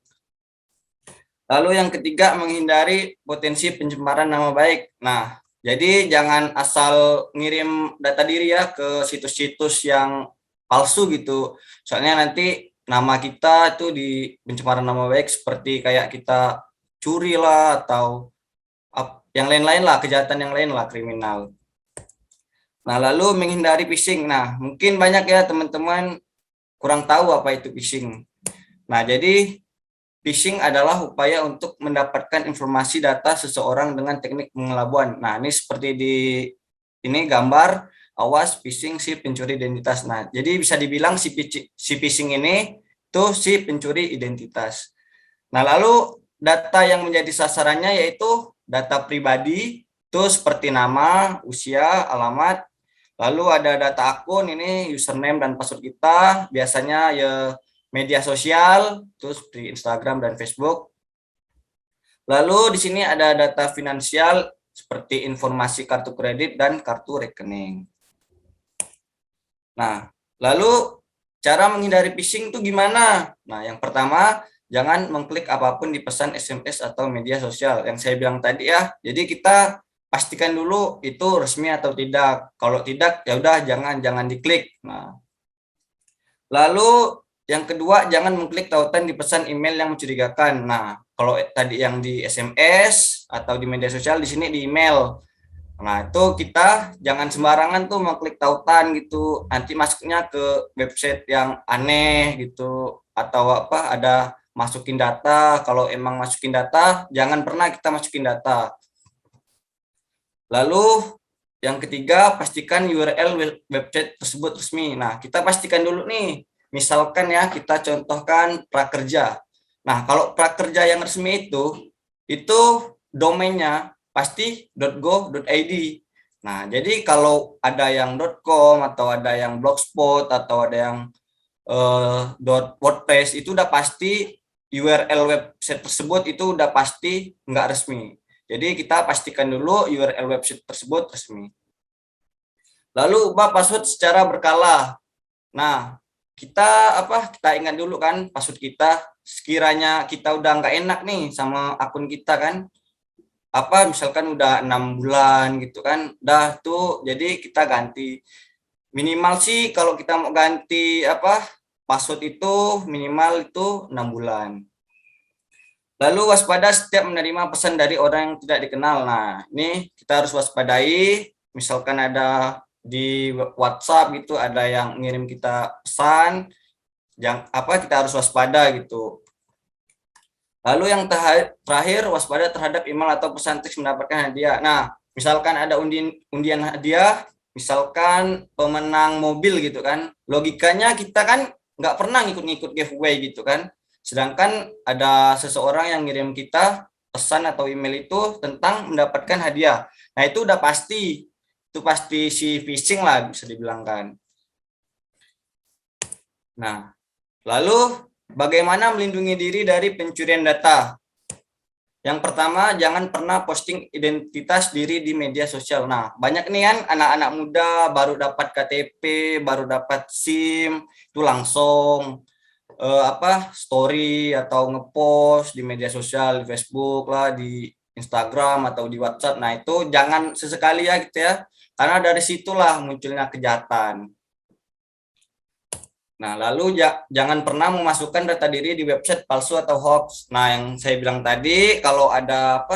Lalu yang ketiga, menghindari potensi pencemaran nama baik. Nah, jadi jangan asal ngirim data diri ya ke situs-situs yang palsu gitu. Soalnya nanti nama kita itu di pencemaran nama baik seperti kayak kita curi lah atau yang lain-lain lah, kejahatan yang lain lah, kriminal. Nah, lalu menghindari phishing. Nah, mungkin banyak ya teman-teman kurang tahu apa itu phishing. Nah, jadi phishing adalah upaya untuk mendapatkan informasi data seseorang dengan teknik pengelabuan. Nah, ini seperti di ini gambar, awas phishing si pencuri identitas. Nah, jadi bisa dibilang si phishing ini tuh si pencuri identitas. Nah, lalu data yang menjadi sasarannya yaitu data pribadi, itu seperti nama, usia, alamat. Lalu ada data akun, ini username dan password kita, biasanya ya media sosial, terus di Instagram dan Facebook. Lalu di sini ada data finansial seperti informasi kartu kredit dan kartu rekening. Nah, lalu cara menghindari phishing itu gimana? Nah, yang pertama, jangan mengklik apapun di pesan SMS atau media sosial. Yang saya bilang tadi ya, jadi kita pastikan dulu itu resmi atau tidak. Kalau tidak, ya udah jangan diklik. Nah, lalu yang kedua, jangan mengklik tautan di pesan email yang mencurigakan. Nah, kalau tadi yang di SMS atau di media sosial, di sini di email. Nah, itu kita jangan sembarangan tuh mengklik tautan gitu. Nanti masuknya ke website yang aneh gitu atau apa ada masukin data. Kalau emang masukin data, jangan pernah kita masukin data. Lalu yang ketiga, pastikan URL website tersebut resmi. Nah, kita pastikan dulu nih. Misalkan ya, kita contohkan prakerja. Nah, kalau prakerja yang resmi itu domainnya pasti .go.id. Nah, jadi kalau ada yang .com atau ada yang blogspot atau ada yang .wordpress itu udah pasti URL website tersebut itu udah pasti nggak resmi. Jadi kita pastikan dulu URL website tersebut resmi. Lalu ubah password secara berkala. Nah, kita ingat dulu kan password kita. Sekiranya kita udah nggak enak nih sama akun kita kan, misalkan udah 6 bulan gitu kan, dah tuh jadi kita ganti. Minimal sih kalau kita mau ganti password itu minimal itu 6 bulan. Lalu waspada setiap menerima pesan dari orang yang tidak dikenal. Nah, ini kita harus waspadai. Misalkan ada di WhatsApp gitu, ada yang ngirim kita pesan, kita harus waspada gitu. Lalu yang terakhir, waspada terhadap email atau pesan teks mendapatkan hadiah. Nah, misalkan ada undian hadiah, misalkan pemenang mobil gitu kan, logikanya kita kan nggak pernah ngikut-ngikut giveaway gitu kan. Sedangkan ada seseorang yang ngirim kita pesan atau email itu tentang mendapatkan hadiah. Nah, itu udah pasti. Itu pasti si phishing lah bisa dibilangkan. Nah, lalu bagaimana melindungi diri dari pencurian data? Yang pertama, jangan pernah posting identitas diri di media sosial. Nah, banyak nih kan anak-anak muda baru dapat KTP, baru dapat SIM, itu langsung story atau ngepost di media sosial, di Facebook lah, di Instagram atau di WhatsApp. Nah, itu jangan sesekali ya gitu ya. Karena dari situlah munculnya kejahatan. Nah, lalu jangan pernah memasukkan data diri di website palsu atau hoax. Nah, yang saya bilang tadi, kalau ada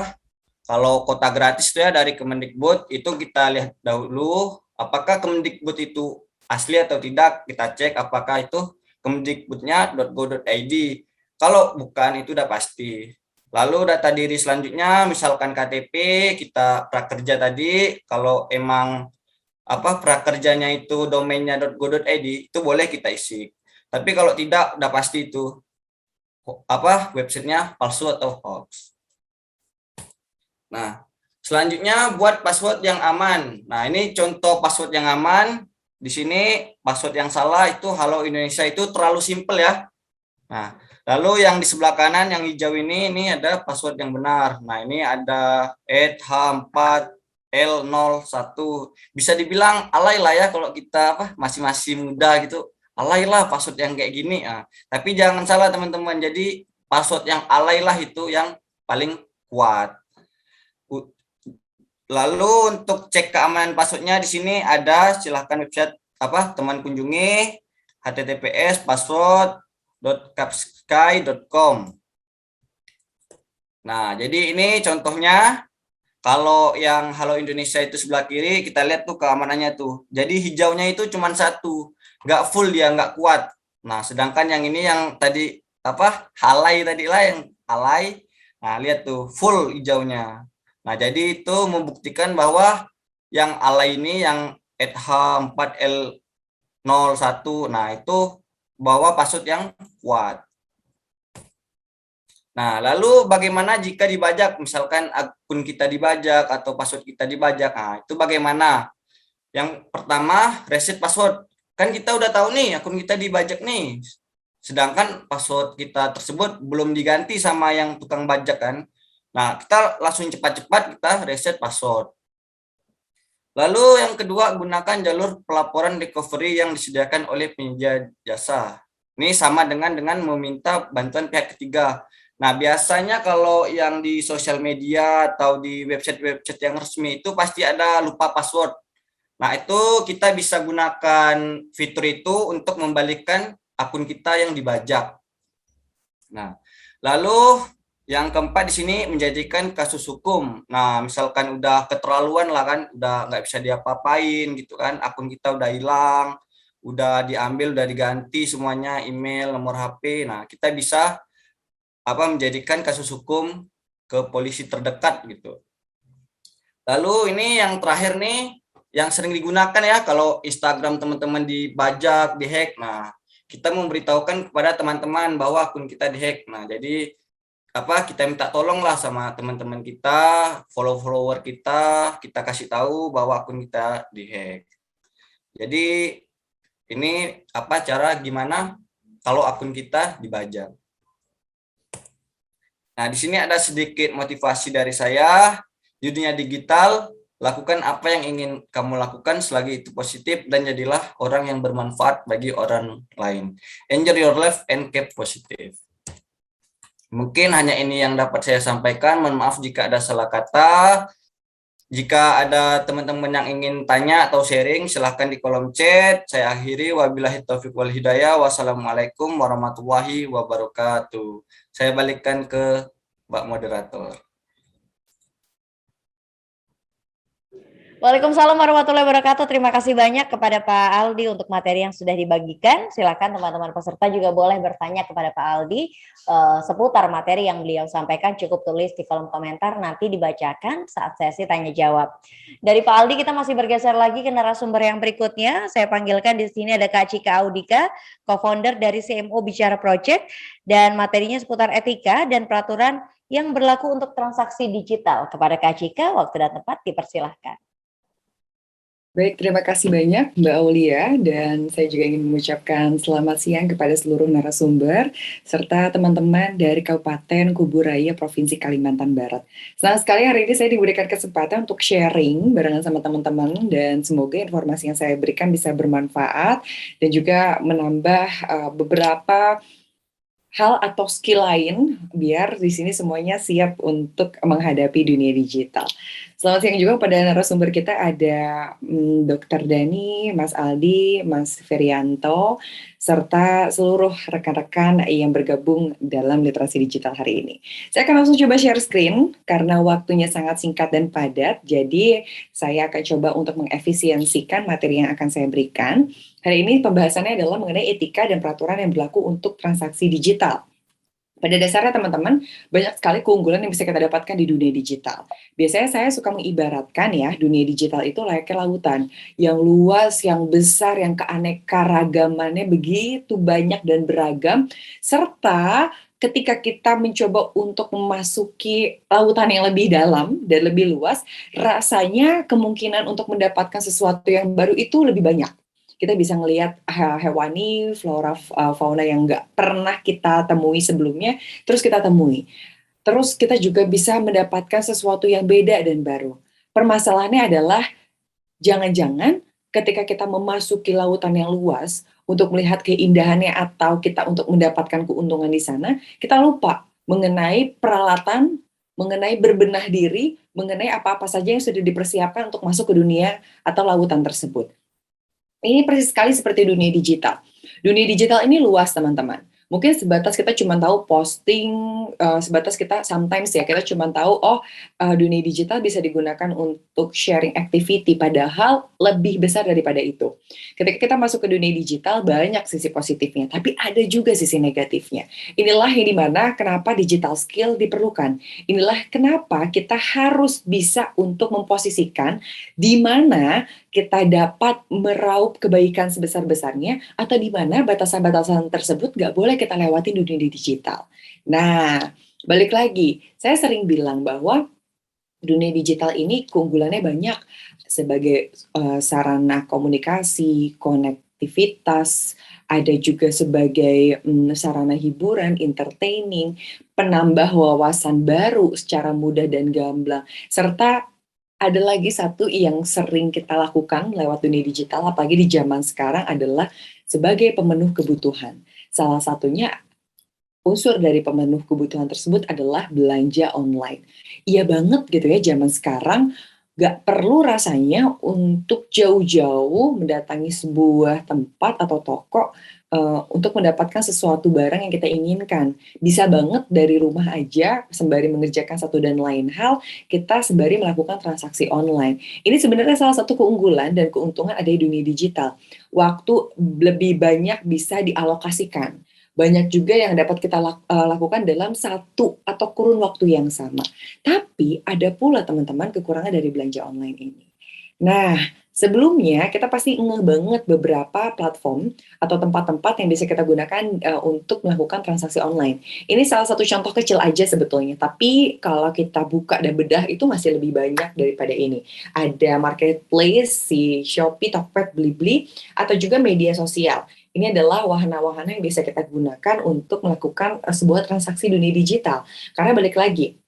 kalau kota gratis itu ya dari Kemendikbud, itu kita lihat dahulu apakah Kemendikbud itu asli atau tidak, kita cek apakah itu Kemendikbudnya .go.id. Kalau bukan, itu udah pasti. Lalu data diri selanjutnya, misalkan KTP, kita prakerja tadi, kalau emang prakerjanya itu domainnya .go.id, itu boleh kita isi. Tapi kalau tidak, udah pasti itu websitenya palsu atau hoax. Nah, selanjutnya buat password yang aman. Nah, ini contoh password yang aman. Di sini password yang salah itu Halo Indonesia, itu terlalu simpel ya. Nah, lalu yang di sebelah kanan yang hijau ini ada password yang benar. Nah, ini ada @h4l01. Bisa dibilang alay lah ya kalau kita masih muda gitu. Alay lah password yang kayak gini. Nah, tapi jangan salah teman-teman. Jadi password yang alay lah itu yang paling kuat. Lalu untuk cek keamanan passwordnya di sini ada, silahkan website teman kunjungi https://password.capsky.com. Nah, jadi ini contohnya. Kalau yang Halo Indonesia itu sebelah kiri, kita lihat tuh keamanannya tuh. Jadi hijaunya itu cuma satu, nggak full dia, nggak kuat. Nah, sedangkan yang ini yang tadi halai tadi lah, yang alay. Nah, lihat tuh full hijaunya. Nah, jadi itu membuktikan bahwa yang alay ini yang @h4l01, nah itu bawa password yang kuat. Nah, lalu bagaimana jika dibajak? Misalkan akun kita dibajak atau password kita dibajak. Nah, itu bagaimana? Yang pertama, reset password. Kan kita udah tahu nih akun kita dibajak nih. Sedangkan password kita tersebut belum diganti sama yang tukang bajak kan. Nah, kita langsung cepat-cepat kita reset password. Lalu yang kedua, gunakan jalur pelaporan recovery yang disediakan oleh penyedia jasa. Ini sama dengan meminta bantuan pihak ketiga. Nah, biasanya kalau yang di sosial media atau di website-website yang resmi itu pasti ada lupa password. Nah, itu kita bisa gunakan fitur itu untuk membalikan akun kita yang dibajak. Nah, lalu Yang keempat di sini menjadikan kasus hukum. Nah, misalkan udah keterlaluan lah kan, udah nggak bisa diapa-apain gitu kan, akun kita udah hilang, udah diambil, udah diganti semuanya, email, nomor HP. Nah, kita bisa menjadikan kasus hukum ke polisi terdekat gitu. Lalu ini yang terakhir nih, yang sering digunakan ya kalau Instagram teman-teman dibajak, dihack. Nah, kita memberitahukan kepada teman-teman bahwa akun kita dihack. Nah, jadi kita minta tolong lah sama teman-teman kita, follower kita kasih tahu bahwa akun kita dihack. Jadi ini cara gimana kalau akun kita dibajak. Nah, di sini ada sedikit motivasi dari saya. Di dunia digital, lakukan apa yang ingin kamu lakukan selagi itu positif dan jadilah orang yang bermanfaat bagi orang lain. Enjoy your life and keep positive. Mungkin hanya ini yang dapat saya sampaikan. Mohon maaf jika ada salah kata. Jika ada teman-teman yang ingin tanya atau sharing, silahkan di kolom chat. Saya akhiri. Wabillahi taufiq wal hidayah. Wassalamualaikum warahmatullahi wabarakatuh. Saya balikkan ke Mbak Moderator. Waalaikumsalam warahmatullahi wabarakatuh. Terima kasih banyak kepada Pak Aldi untuk materi yang sudah dibagikan. Silakan teman-teman peserta juga boleh bertanya kepada Pak Aldi seputar materi yang beliau sampaikan. Cukup tulis di kolom komentar, nanti dibacakan saat sesi tanya jawab. Dari Pak Aldi kita masih bergeser lagi ke narasumber yang berikutnya. Saya panggilkan di sini ada Kak Cika Audika, co-founder dari CMO Bicara Project, dan materinya seputar etika dan peraturan yang berlaku untuk transaksi digital. Kepada Kak Cika, waktu dan tempat dipersilahkan. Baik, terima kasih banyak Mbak Aulia, dan saya juga ingin mengucapkan selamat siang kepada seluruh narasumber serta teman-teman dari Kabupaten Kuburaya, Provinsi Kalimantan Barat. Senang sekali hari ini saya diberikan kesempatan untuk sharing barengan sama teman-teman, dan semoga informasi yang saya berikan bisa bermanfaat dan juga menambah beberapa hal atau skill lain biar di sini semuanya siap untuk menghadapi dunia digital. Selamat siang juga pada narasumber kita, ada Dr. Dani, Mas Aldi, Mas Ferianto, serta seluruh rekan-rekan yang bergabung dalam literasi digital hari ini. Saya akan langsung coba share screen karena waktunya sangat singkat dan padat, jadi saya akan coba untuk mengefisiensikan materi yang akan saya berikan. Hari ini pembahasannya adalah mengenai etika dan peraturan yang berlaku untuk transaksi digital. Pada dasarnya teman-teman, banyak sekali keunggulan yang bisa kita dapatkan di dunia digital. Biasanya saya suka mengibaratkan ya, dunia digital itu layaknya lautan yang luas, yang besar, yang keanekaragamannya begitu banyak dan beragam, serta ketika kita mencoba untuk memasuki lautan yang lebih dalam dan lebih luas, rasanya kemungkinan untuk mendapatkan sesuatu yang baru itu lebih banyak. Kita bisa ngelihat hewani, flora, fauna yang nggak pernah kita temui sebelumnya, terus kita temui. Terus kita juga bisa mendapatkan sesuatu yang beda dan baru. Permasalahannya adalah, jangan-jangan ketika kita memasuki lautan yang luas, untuk melihat keindahannya atau kita untuk mendapatkan keuntungan di sana, kita lupa mengenai peralatan, mengenai berbenah diri, mengenai apa-apa saja yang sudah dipersiapkan untuk masuk ke dunia atau lautan tersebut. Ini persis sekali seperti dunia digital. Dunia digital ini luas, teman-teman. Mungkin sebatas kita cuma tahu posting, sebatas kita sometimes ya, kita cuma tahu, dunia digital bisa digunakan untuk sharing activity, padahal lebih besar daripada itu. Ketika kita masuk ke dunia digital, banyak sisi positifnya, tapi ada juga sisi negatifnya. Inilah yang dimana kenapa digital skill diperlukan. Inilah kenapa kita harus bisa untuk memposisikan di mana kita dapat meraup kebaikan sebesar-besarnya, atau di mana batasan-batasan tersebut nggak boleh kita lewatin di dunia digital. Nah, balik lagi, saya sering bilang bahwa dunia digital ini keunggulannya banyak sebagai sarana komunikasi, konektivitas, ada juga sebagai sarana hiburan, entertaining, penambah wawasan baru secara mudah dan gamblang, serta ada lagi satu yang sering kita lakukan lewat dunia digital, apalagi di zaman sekarang, adalah sebagai pemenuh kebutuhan. Salah satunya unsur dari pemenuh kebutuhan tersebut adalah belanja online. Iya banget gitu ya, zaman sekarang gak perlu rasanya untuk jauh-jauh mendatangi sebuah tempat atau toko untuk mendapatkan sesuatu barang yang kita inginkan. Bisa banget dari rumah aja, sembari mengerjakan satu dan lain hal, kita sembari melakukan transaksi online. Ini sebenarnya salah satu keunggulan dan keuntungan ada di dunia digital. Waktu lebih banyak bisa dialokasikan. Banyak juga yang dapat kita lakukan dalam satu atau kurun waktu yang sama. Tapi ada pula teman-teman kekurangan dari belanja online ini. Nah, sebelumnya kita pasti ngeh banget beberapa platform atau tempat-tempat yang bisa kita gunakan untuk melakukan transaksi online. Ini salah satu contoh kecil aja sebetulnya, tapi kalau kita buka dan bedah itu masih lebih banyak daripada ini. Ada marketplace, si Shopee, Tokped, Blibli, atau juga media sosial. Ini adalah wahana-wahana yang bisa kita gunakan untuk melakukan sebuah transaksi dunia digital. Karena balik lagi,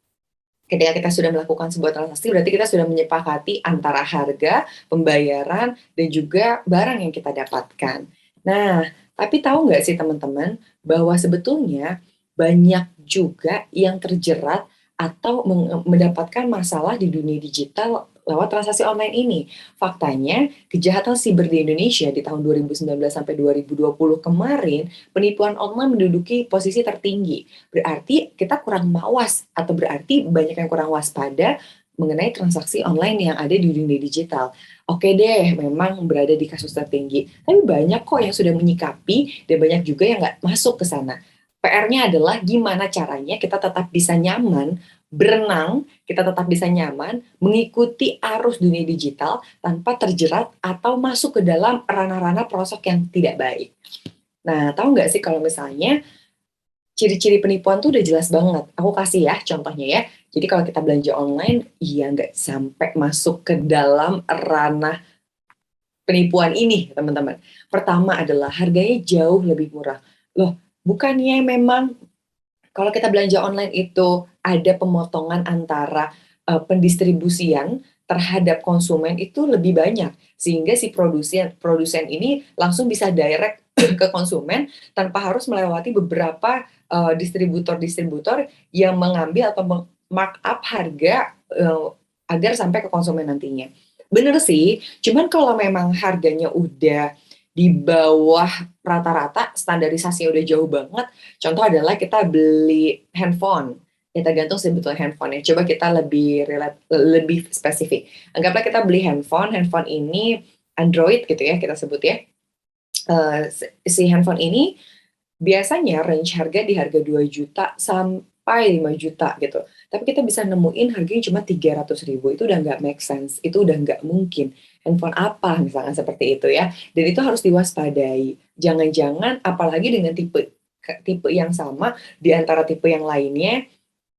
ketika kita sudah melakukan sebuah transaksi, berarti kita sudah menyepakati antara harga, pembayaran, dan juga barang yang kita dapatkan. Nah, tapi tahu nggak sih teman-teman, bahwa sebetulnya banyak juga yang terjerat atau mendapatkan masalah di dunia digital lewat transaksi online ini. Faktanya, kejahatan siber di Indonesia di tahun 2019 sampai 2020 kemarin, penipuan online menduduki posisi tertinggi. Berarti kita kurang mawas, atau berarti banyak yang kurang waspada mengenai transaksi online yang ada di dunia digital. Oke deh, memang berada di kasus tertinggi, tapi banyak kok yang sudah menyikapi dan banyak juga yang nggak masuk ke sana. PR-nya adalah gimana caranya kita tetap bisa nyaman berenang, kita tetap bisa nyaman mengikuti arus dunia digital tanpa terjerat atau masuk ke dalam ranah-ranah pelosok yang tidak baik. Nah, tahu nggak sih kalau misalnya ciri-ciri penipuan tuh udah jelas banget. Aku kasih ya contohnya ya. Jadi kalau kita belanja online, iya nggak sampai masuk ke dalam ranah penipuan ini, teman-teman. Pertama adalah harganya jauh lebih murah. Loh, bukannya memang kalau kita belanja online itu ada pemotongan antara pendistribusian terhadap konsumen itu lebih banyak, sehingga si produsen ini langsung bisa direct ke konsumen tanpa harus melewati beberapa distributor-distributor yang mengambil atau markup harga agar sampai ke konsumen nantinya. Bener sih, cuman kalau memang harganya udah di bawah rata-rata, standarisasinya udah jauh banget. Contoh adalah kita beli handphone. Ya tergantung sebetulnya handphone ya. Coba kita lebih spesifik. Anggaplah kita beli handphone ini Android gitu ya, kita sebut ya. Si handphone ini biasanya range harga di harga 2 juta sampai 5 juta gitu. Tapi kita bisa nemuin harganya cuma 300.000. Itu udah nggak make sense. Itu udah nggak mungkin. Handphone apa misalnya seperti itu ya. Dan itu harus diwaspadai. Jangan-jangan apalagi dengan tipe yang sama di antara tipe yang lainnya,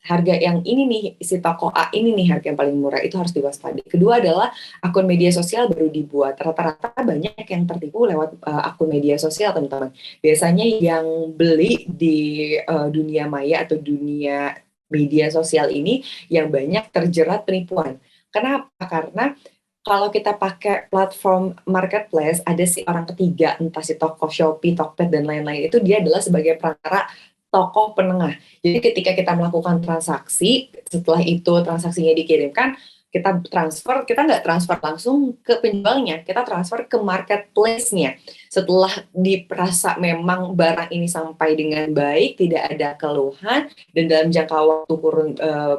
harga yang ini nih, si toko A ini nih harga yang paling murah, itu harus diwaspadai. Kedua adalah akun media sosial baru dibuat. Rata-rata banyak yang tertipu lewat akun media sosial, teman-teman. Biasanya yang beli di dunia maya atau dunia media sosial ini yang banyak terjerat penipuan. Kenapa? Karena kalau kita pakai platform marketplace, ada si orang ketiga, entah si toko Shopee, Tokped, dan lain-lain, itu dia adalah sebagai perantara tokoh penengah. Jadi ketika kita melakukan transaksi, setelah itu transaksinya dikirimkan, kita nggak transfer langsung ke penjualnya, kita transfer ke marketplace-nya. Setelah diperasa memang barang ini sampai dengan baik, tidak ada keluhan, dan dalam jangka waktu kurun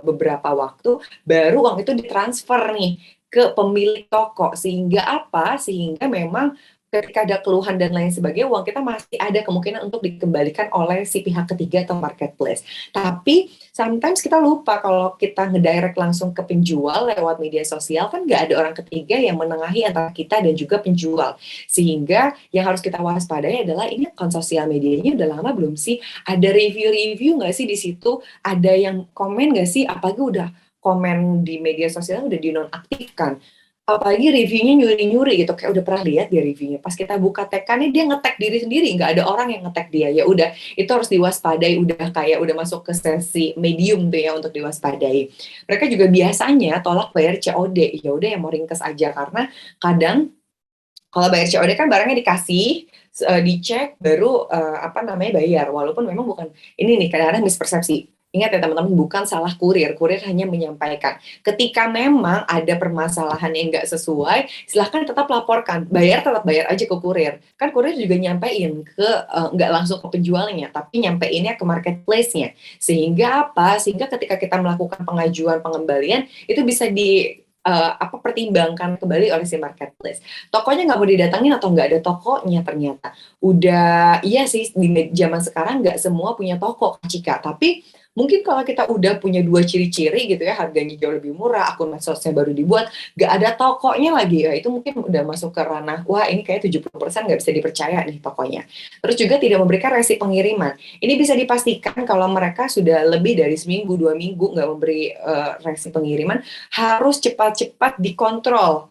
beberapa waktu, baru uang itu ditransfer nih ke pemilik toko. Sehingga apa? Sehingga memang ketika ada keluhan dan lain sebagainya, uang kita masih ada kemungkinan untuk dikembalikan oleh si pihak ketiga atau marketplace. Tapi sometimes kita lupa kalau kita ngedirect langsung ke penjual lewat media sosial, kan nggak ada orang ketiga yang menengahi antara kita dan juga penjual. Sehingga yang harus kita waspadai adalah ini akun sosial medianya udah lama belum sih? Ada review-review nggak sih di situ? Ada yang komen nggak sih? Apalagi udah komen di media sosial udah dinonaktifkan. Apalagi reviewnya nyuri-nyuri gitu, kayak udah pernah lihat dia reviewnya. Pas kita buka tag-nya dia nge-tag diri sendiri, nggak ada orang yang nge-tag dia. Ya udah, itu harus diwaspadai. Udah masuk ke sesi medium tuh ya untuk diwaspadai. Mereka juga biasanya tolak bayar COD. Ya udah yang mau ringkes aja, karena kadang kalau bayar COD kan barangnya dikasih, dicek baru bayar. Walaupun memang bukan ini nih, kadang-kadang mispersepsi. Ingat ya teman-teman, bukan salah kurir hanya menyampaikan. Ketika memang ada permasalahan yang nggak sesuai, silahkan tetap laporkan, tetap bayar aja ke kurir. Kan kurir juga nyampein ke, nggak langsung ke penjualnya, tapi nyampeinnya ke marketplace-nya. Sehingga apa? Sehingga ketika kita melakukan pengajuan pengembalian, itu bisa pertimbangkan kembali oleh si marketplace. Tokonya nggak mau didatangin atau nggak ada tokonya ternyata. Udah, iya sih di zaman sekarang nggak semua punya toko, Kak Cika. Tapi mungkin kalau kita udah punya 2 ciri-ciri gitu ya, harganya jauh lebih murah, akun medsosnya baru dibuat, nggak ada tokonya lagi, ya itu mungkin udah masuk ke ranah, wah ini kayak 70% nggak bisa dipercaya nih tokonya. Terus juga tidak memberikan resi pengiriman. Ini bisa dipastikan kalau mereka sudah lebih dari seminggu, 2 minggu nggak memberi resi pengiriman, harus cepat-cepat dikontrol,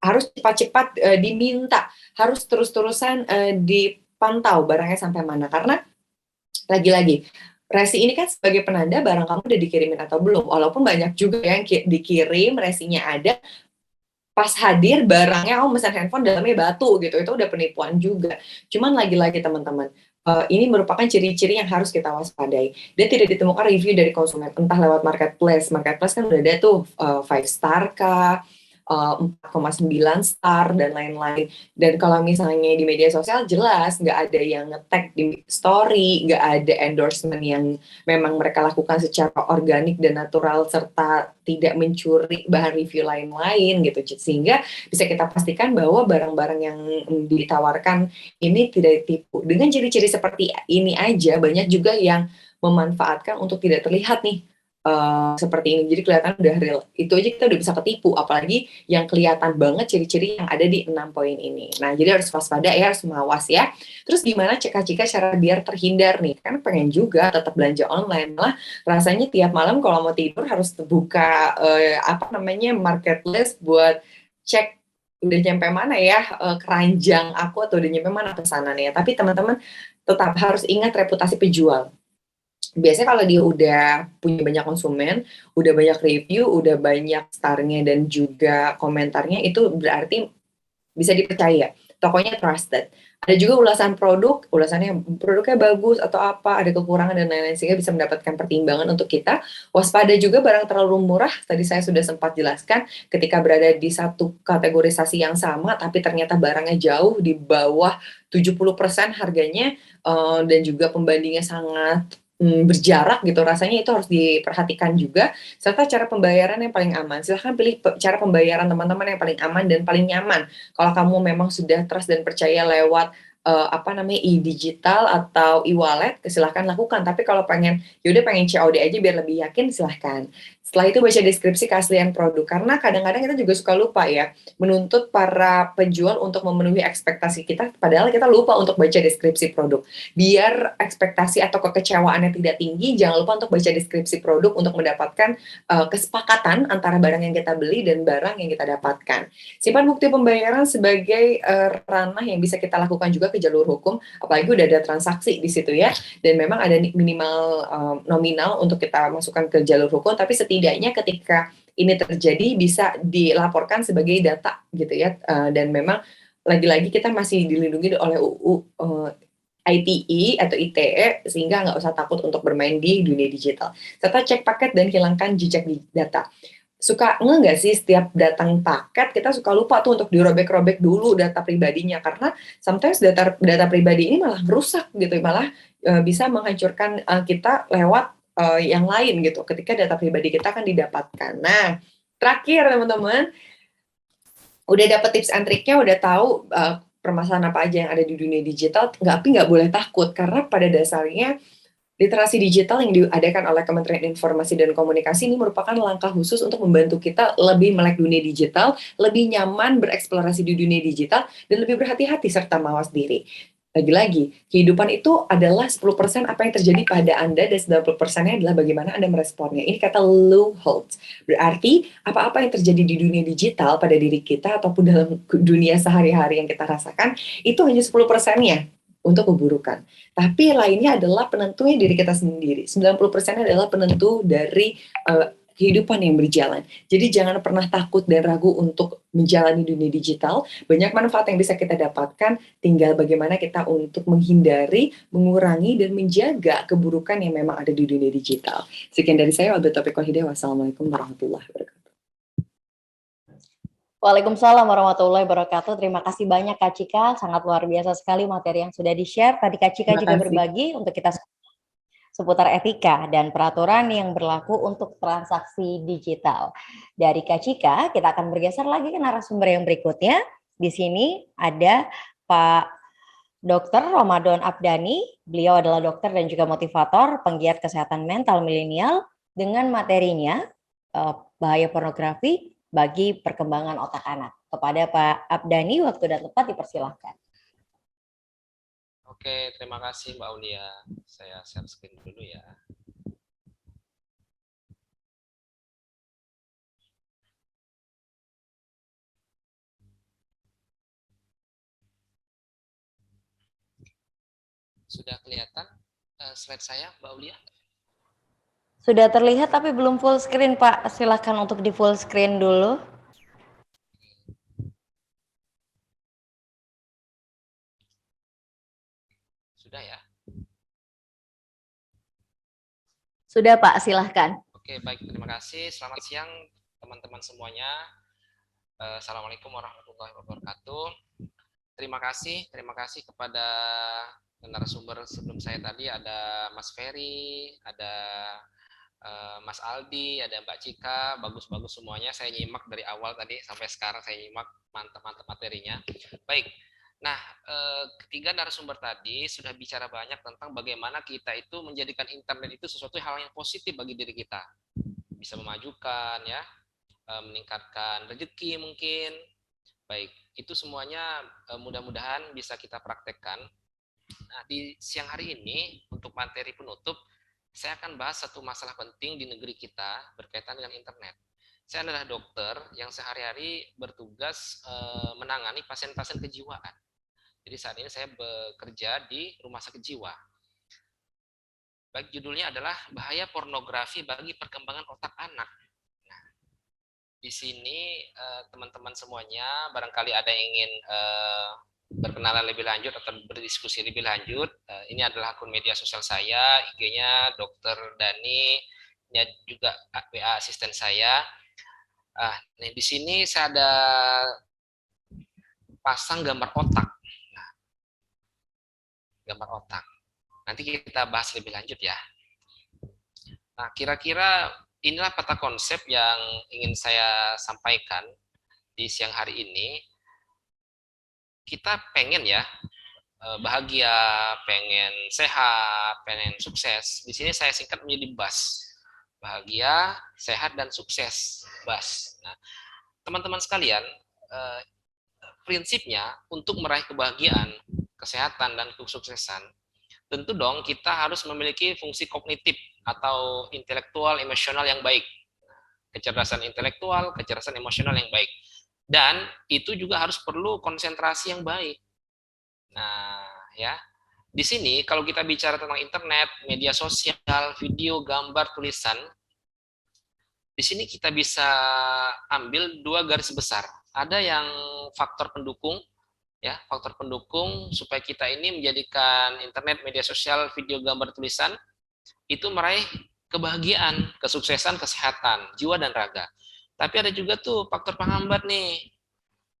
harus cepat-cepat diminta, harus terus-terusan dipantau barangnya sampai mana. Karena lagi-lagi, resi ini kan sebagai penanda barang kamu udah dikirimin atau belum. Walaupun banyak juga yang dikirim, resinya ada, pas hadir barangnya, mesin handphone dalamnya batu gitu, itu udah penipuan juga. Cuman lagi-lagi teman-teman, ini merupakan ciri-ciri yang harus kita waspadai. Dia tidak ditemukan review dari konsumen, entah lewat marketplace. Marketplace kan udah ada tuh 5 star kah, 4,9 star dan lain-lain. Dan kalau misalnya di media sosial jelas nggak ada yang nge-tag di story, nggak ada endorsement yang memang mereka lakukan secara organik dan natural serta tidak mencuri bahan review lain-lain gitu. Sehingga bisa kita pastikan bahwa barang-barang yang ditawarkan ini tidak ditipu. Dengan ciri-ciri seperti ini aja banyak juga yang memanfaatkan untuk tidak terlihat nih seperti ini, jadi kelihatan udah real. Itu aja kita udah bisa ketipu, apalagi yang kelihatan banget ciri-ciri yang ada di 6 poin ini. Nah, jadi harus waspada ya, harus mawas ya. Terus gimana cek-cek cara biar terhindar nih? Kan pengen juga tetap belanja online, malah rasanya tiap malam kalau mau tidur harus buka marketplace buat cek udah nyampe mana ya keranjang aku, atau udah nyampe mana pesanannya. Tapi teman-teman tetap harus ingat reputasi penjual. Biasanya kalau dia udah punya banyak konsumen, udah banyak review, udah banyak starnya dan juga komentarnya, itu berarti bisa dipercaya. Tokonya trusted. Ada juga ulasan ulasannya produknya bagus atau apa, ada kekurangan dan lain-lain, sehingga bisa mendapatkan pertimbangan untuk kita. Waspada juga barang terlalu murah, tadi saya sudah sempat jelaskan, ketika berada di satu kategorisasi yang sama, tapi ternyata barangnya jauh di bawah 70% harganya, dan juga pembandingnya sangat berjarak gitu, rasanya itu harus diperhatikan juga, serta cara pembayaran yang paling aman. Silahkan pilih cara pembayaran teman-teman yang paling aman dan paling nyaman. Kalau kamu memang sudah trust dan percaya lewat e-digital atau e-wallet, silahkan lakukan. Tapi kalau pengen COD aja biar lebih yakin, silahkan. Setelah itu baca deskripsi keaslian produk, karena kadang-kadang kita juga suka lupa ya, menuntut para penjual untuk memenuhi ekspektasi kita, padahal kita lupa untuk baca deskripsi produk. Biar ekspektasi atau kekecewaannya tidak tinggi, jangan lupa untuk baca deskripsi produk untuk mendapatkan kesepakatan antara barang yang kita beli dan barang yang kita dapatkan. Simpan bukti pembayaran sebagai ranah yang bisa kita lakukan juga ke jalur hukum, apalagi udah ada transaksi di situ ya, dan memang ada minimal nominal untuk kita masukkan ke jalur hukum, tapi setidaknya ketika ini terjadi bisa dilaporkan sebagai data gitu ya, dan memang lagi-lagi kita masih dilindungi oleh UU ITE atau ITE, sehingga nggak usah takut untuk bermain di dunia digital. Serta cek paket dan hilangkan jejak data. Suka nggak sih setiap datang paket kita suka lupa tuh untuk dirobek-robek dulu data pribadinya, karena sometimes data pribadi ini malah merusak gitu, malah bisa menghancurkan kita lewat yang lain gitu ketika data pribadi kita akan didapatkan. Nah, terakhir teman-teman, udah dapet tips and triknya, udah tahu permasalahan apa aja yang ada di dunia digital, tapi nggak boleh takut, karena pada dasarnya literasi digital yang diadakan oleh Kementerian Informasi dan Komunikasi ini merupakan langkah khusus untuk membantu kita lebih melek dunia digital, lebih nyaman bereksplorasi di dunia digital, dan lebih berhati-hati serta mawas diri. Lagi-lagi, kehidupan itu adalah 10% apa yang terjadi pada Anda, dan 90%-nya adalah bagaimana Anda meresponnya. Ini kata Lou Holtz. Berarti, apa-apa yang terjadi di dunia digital pada diri kita ataupun dalam dunia sehari-hari yang kita rasakan, itu hanya 10%-nya untuk keburukan. Tapi lainnya adalah penentunya diri kita sendiri. 90% adalah penentu dari kehidupan yang berjalan. Jadi jangan pernah takut dan ragu untuk menjalani dunia digital. Banyak manfaat yang bisa kita dapatkan, tinggal bagaimana kita untuk menghindari, mengurangi, dan menjaga keburukan yang memang ada di dunia digital. Sekian dari saya, Wabillahi taufiq wal hidayah. Wassalamualaikum warahmatullahi wabarakatuh. Waalaikumsalam warahmatullahi wabarakatuh. Terima kasih banyak Kak Cika, sangat luar biasa sekali materi yang sudah di-share. Tadi Kak Cika Terima juga kasih. berbagi untuk kita seputar etika dan peraturan yang berlaku untuk transaksi digital. Dari Kak Cika, kita akan bergeser lagi ke narasumber yang berikutnya. Di sini ada Pak Dr. Ramadan Abdani. Beliau adalah dokter dan juga motivator, penggiat kesehatan mental milenial dengan materinya bahaya pornografi bagi perkembangan otak anak. Kepada Pak Abdani, waktu dan tempat dipersilahkan. Oke, terima kasih Mbak Aulia. Saya share screen dulu ya. Sudah kelihatan slide saya, Mbak Aulia? Sudah terlihat tapi belum full screen, Pak. Silahkan untuk di full screen dulu. Sudah ya? Sudah, Pak. Silahkan. Oke, baik. Terima kasih. Selamat siang, teman-teman semuanya. Assalamualaikum warahmatullahi wabarakatuh. Terima kasih kepada narasumber sebelum saya tadi. Ada Mas Ferry, ada Mas Aldi, ada Mbak Cika, bagus-bagus semuanya. Saya nyimak dari awal tadi sampai sekarang, saya nyimak mantap-mantap materinya. Baik, nah ketiga narasumber tadi sudah bicara banyak tentang bagaimana kita itu menjadikan internet itu sesuatu hal yang positif bagi diri kita. Bisa memajukan, ya, meningkatkan rezeki mungkin. Baik, itu semuanya mudah-mudahan bisa kita praktekkan. Nah, di siang hari ini untuk materi penutup, saya akan bahas satu masalah penting di negeri kita berkaitan dengan internet. Saya adalah dokter yang sehari-hari bertugas menangani pasien-pasien kejiwaan. Jadi saat ini saya bekerja di rumah sakit jiwa. Baik, judulnya adalah bahaya pornografi bagi perkembangan otak anak. Nah, di sini teman-teman semuanya barangkali ada yang ingin berkenalan lebih lanjut atau berdiskusi lebih lanjut, ini adalah akun media sosial saya, IG-nya Dr. Dani, ini juga WA asisten saya. Nih di sini saya ada pasang gambar otak. Nah, gambar otak. Nanti kita bahas lebih lanjut ya. Nah, kira-kira inilah peta konsep yang ingin saya sampaikan di siang hari ini. Kita pengen ya bahagia, pengen sehat, pengen sukses. Di sini saya singkat menjadi BAS. Bahagia, sehat, dan sukses. BAS. Nah, teman-teman sekalian, prinsipnya untuk meraih kebahagiaan, kesehatan, dan kesuksesan, tentu dong kita harus memiliki fungsi kognitif atau intelektual, emosional yang baik. Kecerdasan intelektual, kecerdasan emosional yang baik. Dan itu juga harus perlu konsentrasi yang baik. Nah, ya. Di sini kalau kita bicara tentang internet, media sosial, video, gambar, tulisan, di sini kita bisa ambil dua garis besar. Ada yang faktor pendukung, ya, faktor pendukung supaya kita ini menjadikan internet, media sosial, video, gambar, tulisan itu meraih kebahagiaan, kesuksesan, kesehatan, jiwa dan raga. Tapi ada juga tuh faktor penghambat nih.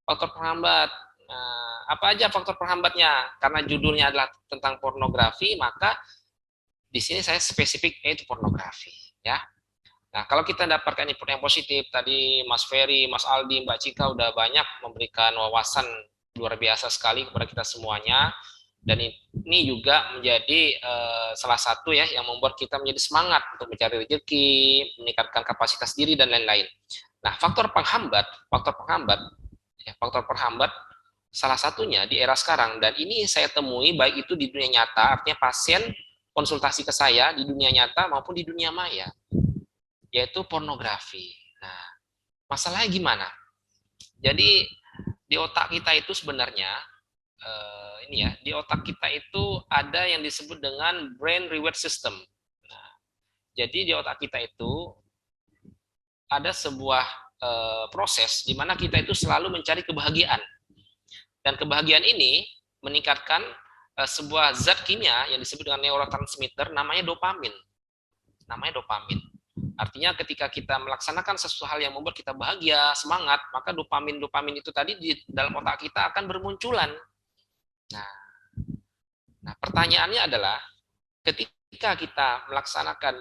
Faktor penghambat. Nah, apa aja faktor penghambatnya? Karena judulnya adalah tentang pornografi, maka di sini saya spesifik yaitu pornografi, ya. Nah, kalau kita dapatkan input yang positif, tadi Mas Ferry, Mas Aldi, Mbak Cika udah banyak memberikan wawasan luar biasa sekali kepada kita semuanya. Dan ini juga menjadi salah satu ya yang membuat kita menjadi semangat untuk mencari rezeki, meningkatkan kapasitas diri dan lain-lain. Nah, faktor penghambat salah satunya di era sekarang, dan ini saya temui baik itu di dunia nyata, artinya pasien konsultasi ke saya di dunia nyata maupun di dunia maya, yaitu pornografi. Nah, masalahnya gimana? Jadi di otak kita itu sebenarnya di otak kita itu ada yang disebut dengan brain reward system. Nah, jadi di otak kita itu ada sebuah proses di mana kita itu selalu mencari kebahagiaan. Dan kebahagiaan ini meningkatkan sebuah zat kimia yang disebut dengan neurotransmitter namanya dopamin. Namanya dopamin. Artinya ketika kita melaksanakan sesuatu hal yang membuat kita bahagia, semangat, maka dopamin-dopamin itu tadi di dalam otak kita akan bermunculan. Nah, pertanyaannya adalah ketika kita melaksanakan,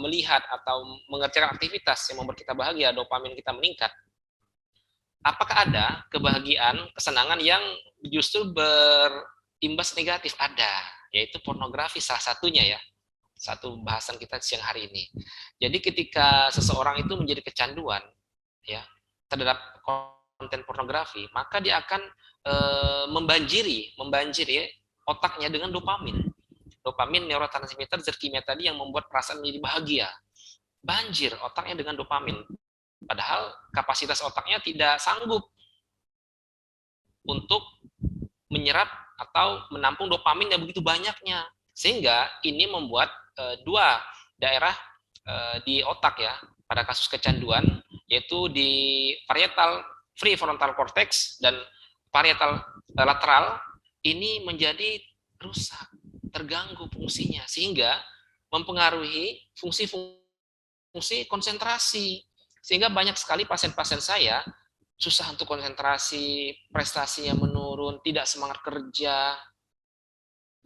melihat atau mengerjakan aktivitas yang membuat kita bahagia, dopamin kita meningkat, apakah ada kebahagiaan, kesenangan yang justru berimbas negatif? Ada, yaitu pornografi salah satunya ya. Satu bahasan kita siang hari ini. Jadi ketika seseorang itu menjadi kecanduan ya terhadap konten pornografi, maka dia akan membanjiri otaknya dengan dopamin. Dopamin neurotransmitter zat kimia tadi yang membuat perasaan menjadi bahagia. Banjir otaknya dengan dopamin. Padahal kapasitas otaknya tidak sanggup untuk menyerap atau menampung dopamin yang begitu banyaknya. Sehingga ini membuat dua daerah di otak ya pada kasus kecanduan, yaitu di parietal prefrontal cortex dan parietal lateral ini menjadi rusak, terganggu fungsinya, sehingga mempengaruhi fungsi konsentrasi. Sehingga banyak sekali pasien-pasien saya susah untuk konsentrasi, prestasinya menurun, tidak semangat kerja,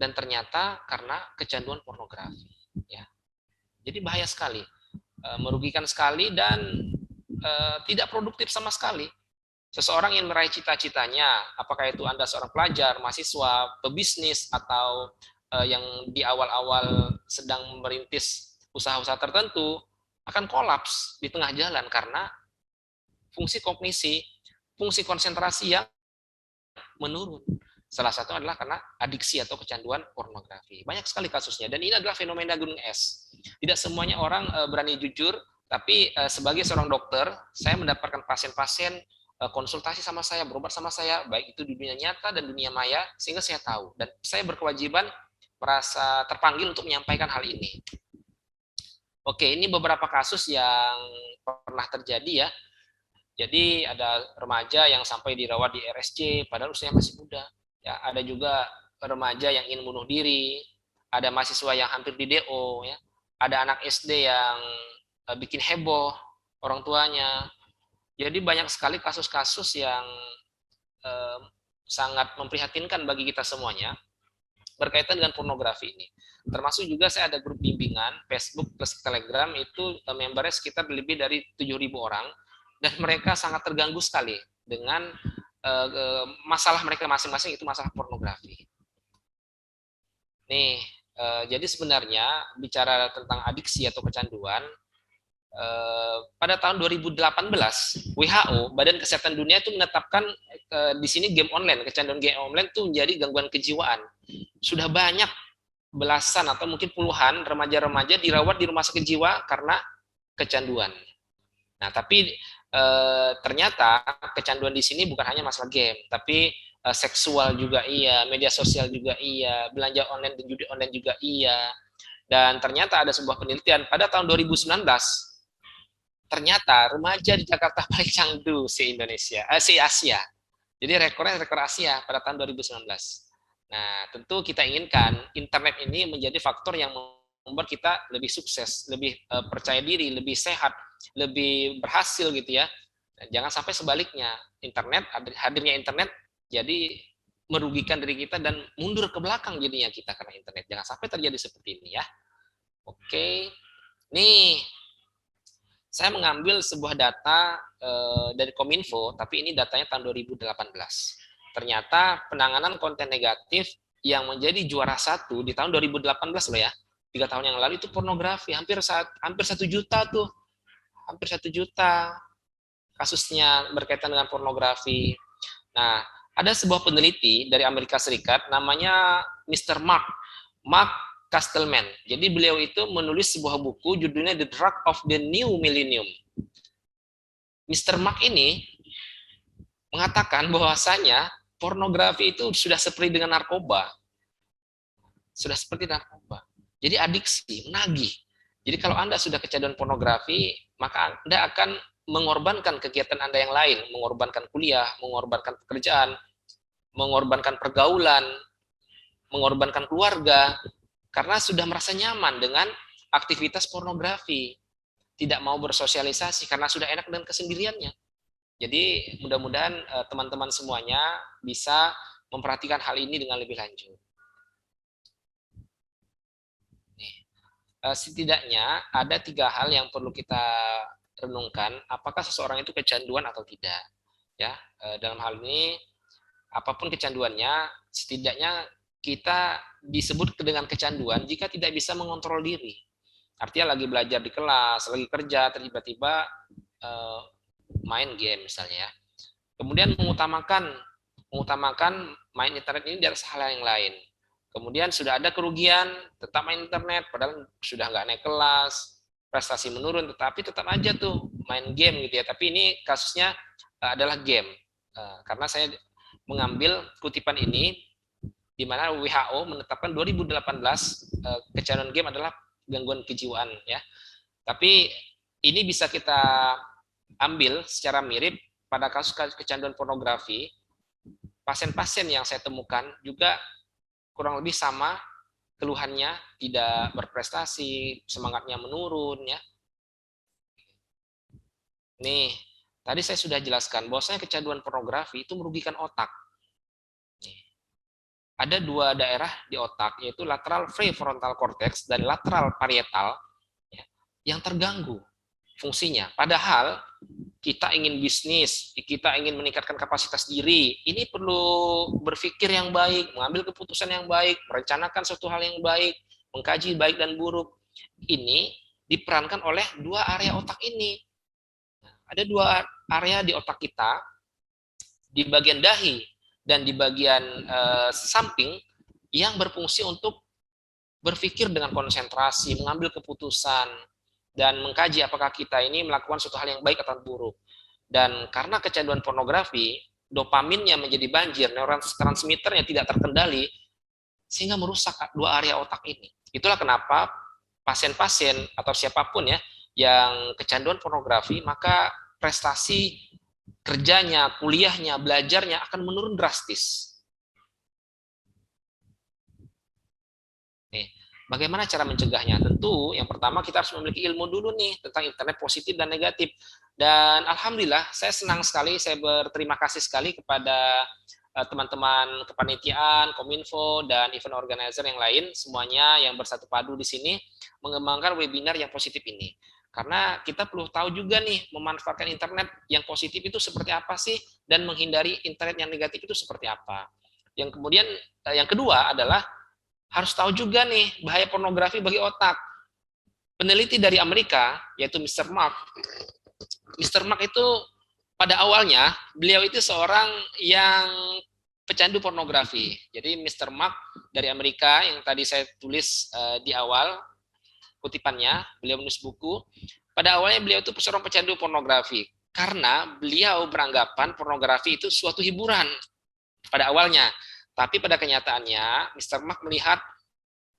dan ternyata karena kecanduan pornografi. Ya, jadi bahaya sekali, merugikan sekali dan tidak produktif sama sekali. Seseorang yang meraih cita-citanya, apakah itu Anda seorang pelajar, mahasiswa, pebisnis, atau yang di awal-awal sedang merintis usaha-usaha tertentu, akan kolaps di tengah jalan karena fungsi kognisi, fungsi konsentrasi yang menurun. Salah satu adalah karena adiksi atau kecanduan pornografi. Banyak sekali kasusnya, dan ini adalah fenomena gunung es. Tidak semuanya orang berani jujur, tapi sebagai seorang dokter, saya mendapatkan pasien-pasien konsultasi sama saya, berobat sama saya, baik itu di dunia nyata dan dunia maya, sehingga saya tahu. Dan saya berkewajiban merasa terpanggil untuk menyampaikan hal ini. Oke, ini beberapa kasus yang pernah terjadi ya. Jadi ada remaja yang sampai dirawat di RSC, padahal usianya masih muda. Ya, ada juga remaja yang ingin bunuh diri, ada mahasiswa yang hampir di DO, ya, ada anak SD yang bikin heboh orang tuanya. Jadi banyak sekali kasus-kasus yang sangat memprihatinkan bagi kita semuanya berkaitan dengan pornografi ini. Termasuk juga saya ada grup bimbingan Facebook plus Telegram, itu membernya sekitar lebih dari 7.000 orang, dan mereka sangat terganggu sekali dengan masalah mereka masing-masing, itu masalah pornografi. Nih, jadi sebenarnya bicara tentang adiksi atau kecanduan, pada tahun 2018 WHO, Badan Kesehatan Dunia, itu menetapkan di sini game online, kecanduan game online itu menjadi gangguan kejiwaan. Sudah banyak belasan atau mungkin puluhan remaja-remaja dirawat di rumah sakit jiwa karena kecanduan. Nah, tapi ternyata kecanduan di sini bukan hanya masalah game, tapi seksual juga iya, media sosial juga iya, belanja online dan judi online juga iya. Dan ternyata ada sebuah penelitian pada tahun 2019, ternyata remaja di Jakarta paling candu se-Indonesia, se-Asia. Jadi rekornya rekor Asia pada tahun 2019. Nah, tentu kita inginkan internet ini menjadi faktor yang membuat kita lebih sukses, lebih percaya diri, lebih sehat, lebih berhasil gitu ya. Jangan sampai sebaliknya, hadirnya internet jadi merugikan diri kita dan mundur ke belakang jadinya kita karena internet. Jangan sampai terjadi seperti ini ya. Oke, nih saya mengambil sebuah data dari Kominfo, tapi ini datanya tahun 2018. Ternyata penanganan konten negatif yang menjadi juara satu di tahun 2018 loh ya, 3 tahun yang lalu itu pornografi, hampir 1 juta tuh, hampir 1 juta kasusnya berkaitan dengan pornografi. Nah, ada sebuah peneliti dari Amerika Serikat namanya Mr. Mark Castleman. Jadi beliau itu menulis sebuah buku judulnya The Drug of the New Millennium. Mr. Mark ini mengatakan bahwasanya pornografi itu sudah seperti dengan narkoba. Sudah seperti narkoba. Jadi adiksi, menagih. Jadi kalau Anda sudah kecanduan pornografi, maka Anda akan mengorbankan kegiatan Anda yang lain, mengorbankan kuliah, mengorbankan pekerjaan, mengorbankan pergaulan, mengorbankan keluarga, karena sudah merasa nyaman dengan aktivitas pornografi, tidak mau bersosialisasi karena sudah enak dengan kesendiriannya. Jadi mudah-mudahan teman-teman semuanya bisa memperhatikan hal ini dengan lebih lanjut. Setidaknya ada 3 hal yang perlu kita renungkan, apakah seseorang itu kecanduan atau tidak. Ya, dalam hal ini apapun kecanduannya, setidaknya kita disebut dengan kecanduan jika tidak bisa mengontrol diri. Artinya lagi belajar di kelas, lagi kerja, tiba-tiba main game misalnya. Kemudian mengutamakan main internet ini di atas hal yang lain. Kemudian sudah ada kerugian, tetap main internet, padahal sudah nggak naik kelas, prestasi menurun, tetapi tetap aja tuh main game gitu ya. Tapi ini kasusnya adalah game. Karena saya mengambil kutipan ini, di mana WHO menetapkan 2018 kecanduan game adalah gangguan kejiwaan ya. Tapi ini bisa kita ambil secara mirip pada kasus kecanduan pornografi. Pasien-pasien yang saya temukan juga kurang lebih sama keluhannya, tidak berprestasi, semangatnya menurun ya. Nih, tadi saya sudah jelaskan bahwasanya kecanduan pornografi itu merugikan otak. Ada 2 daerah di otak, yaitu lateral prefrontal cortex dan lateral parietal ya, yang terganggu fungsinya. Padahal kita ingin bisnis, kita ingin meningkatkan kapasitas diri, ini perlu berpikir yang baik, mengambil keputusan yang baik, merencanakan suatu hal yang baik, mengkaji baik dan buruk. Ini diperankan oleh 2 area otak ini. Ada 2 area di otak kita, di bagian dahi dan di bagian samping, yang berfungsi untuk berpikir dengan konsentrasi, mengambil keputusan, dan mengkaji apakah kita ini melakukan suatu hal yang baik atau buruk. Dan karena kecanduan pornografi, dopaminnya menjadi banjir, neurotransmitternya tidak terkendali, sehingga merusak 2 area otak ini. Itulah kenapa pasien-pasien atau siapapun ya yang kecanduan pornografi, maka prestasi kerjanya, kuliahnya, belajarnya akan menurun drastis. Bagaimana cara mencegahnya? Tentu yang pertama kita harus memiliki ilmu dulu nih tentang internet positif dan negatif. Dan alhamdulillah saya senang sekali, saya berterima kasih sekali kepada teman-teman kepanitiaan, Kominfo, dan event organizer yang lain, semuanya yang bersatu padu di sini mengembangkan webinar yang positif ini. Karena kita perlu tahu juga nih, memanfaatkan internet yang positif itu seperti apa sih, dan menghindari internet yang negatif itu seperti apa. Yang kemudian, yang kedua adalah harus tahu juga nih bahaya pornografi bagi otak. Peneliti dari Amerika, yaitu Mr. Mark itu pada awalnya, beliau itu seorang yang pecandu pornografi. Jadi Mr. Mark dari Amerika yang tadi saya tulis di awal kutipannya, beliau menulis buku. Pada awalnya beliau itu seorang pecandu pornografi karena beliau beranggapan pornografi itu suatu hiburan pada awalnya. Tapi pada kenyataannya, Mr. Mark melihat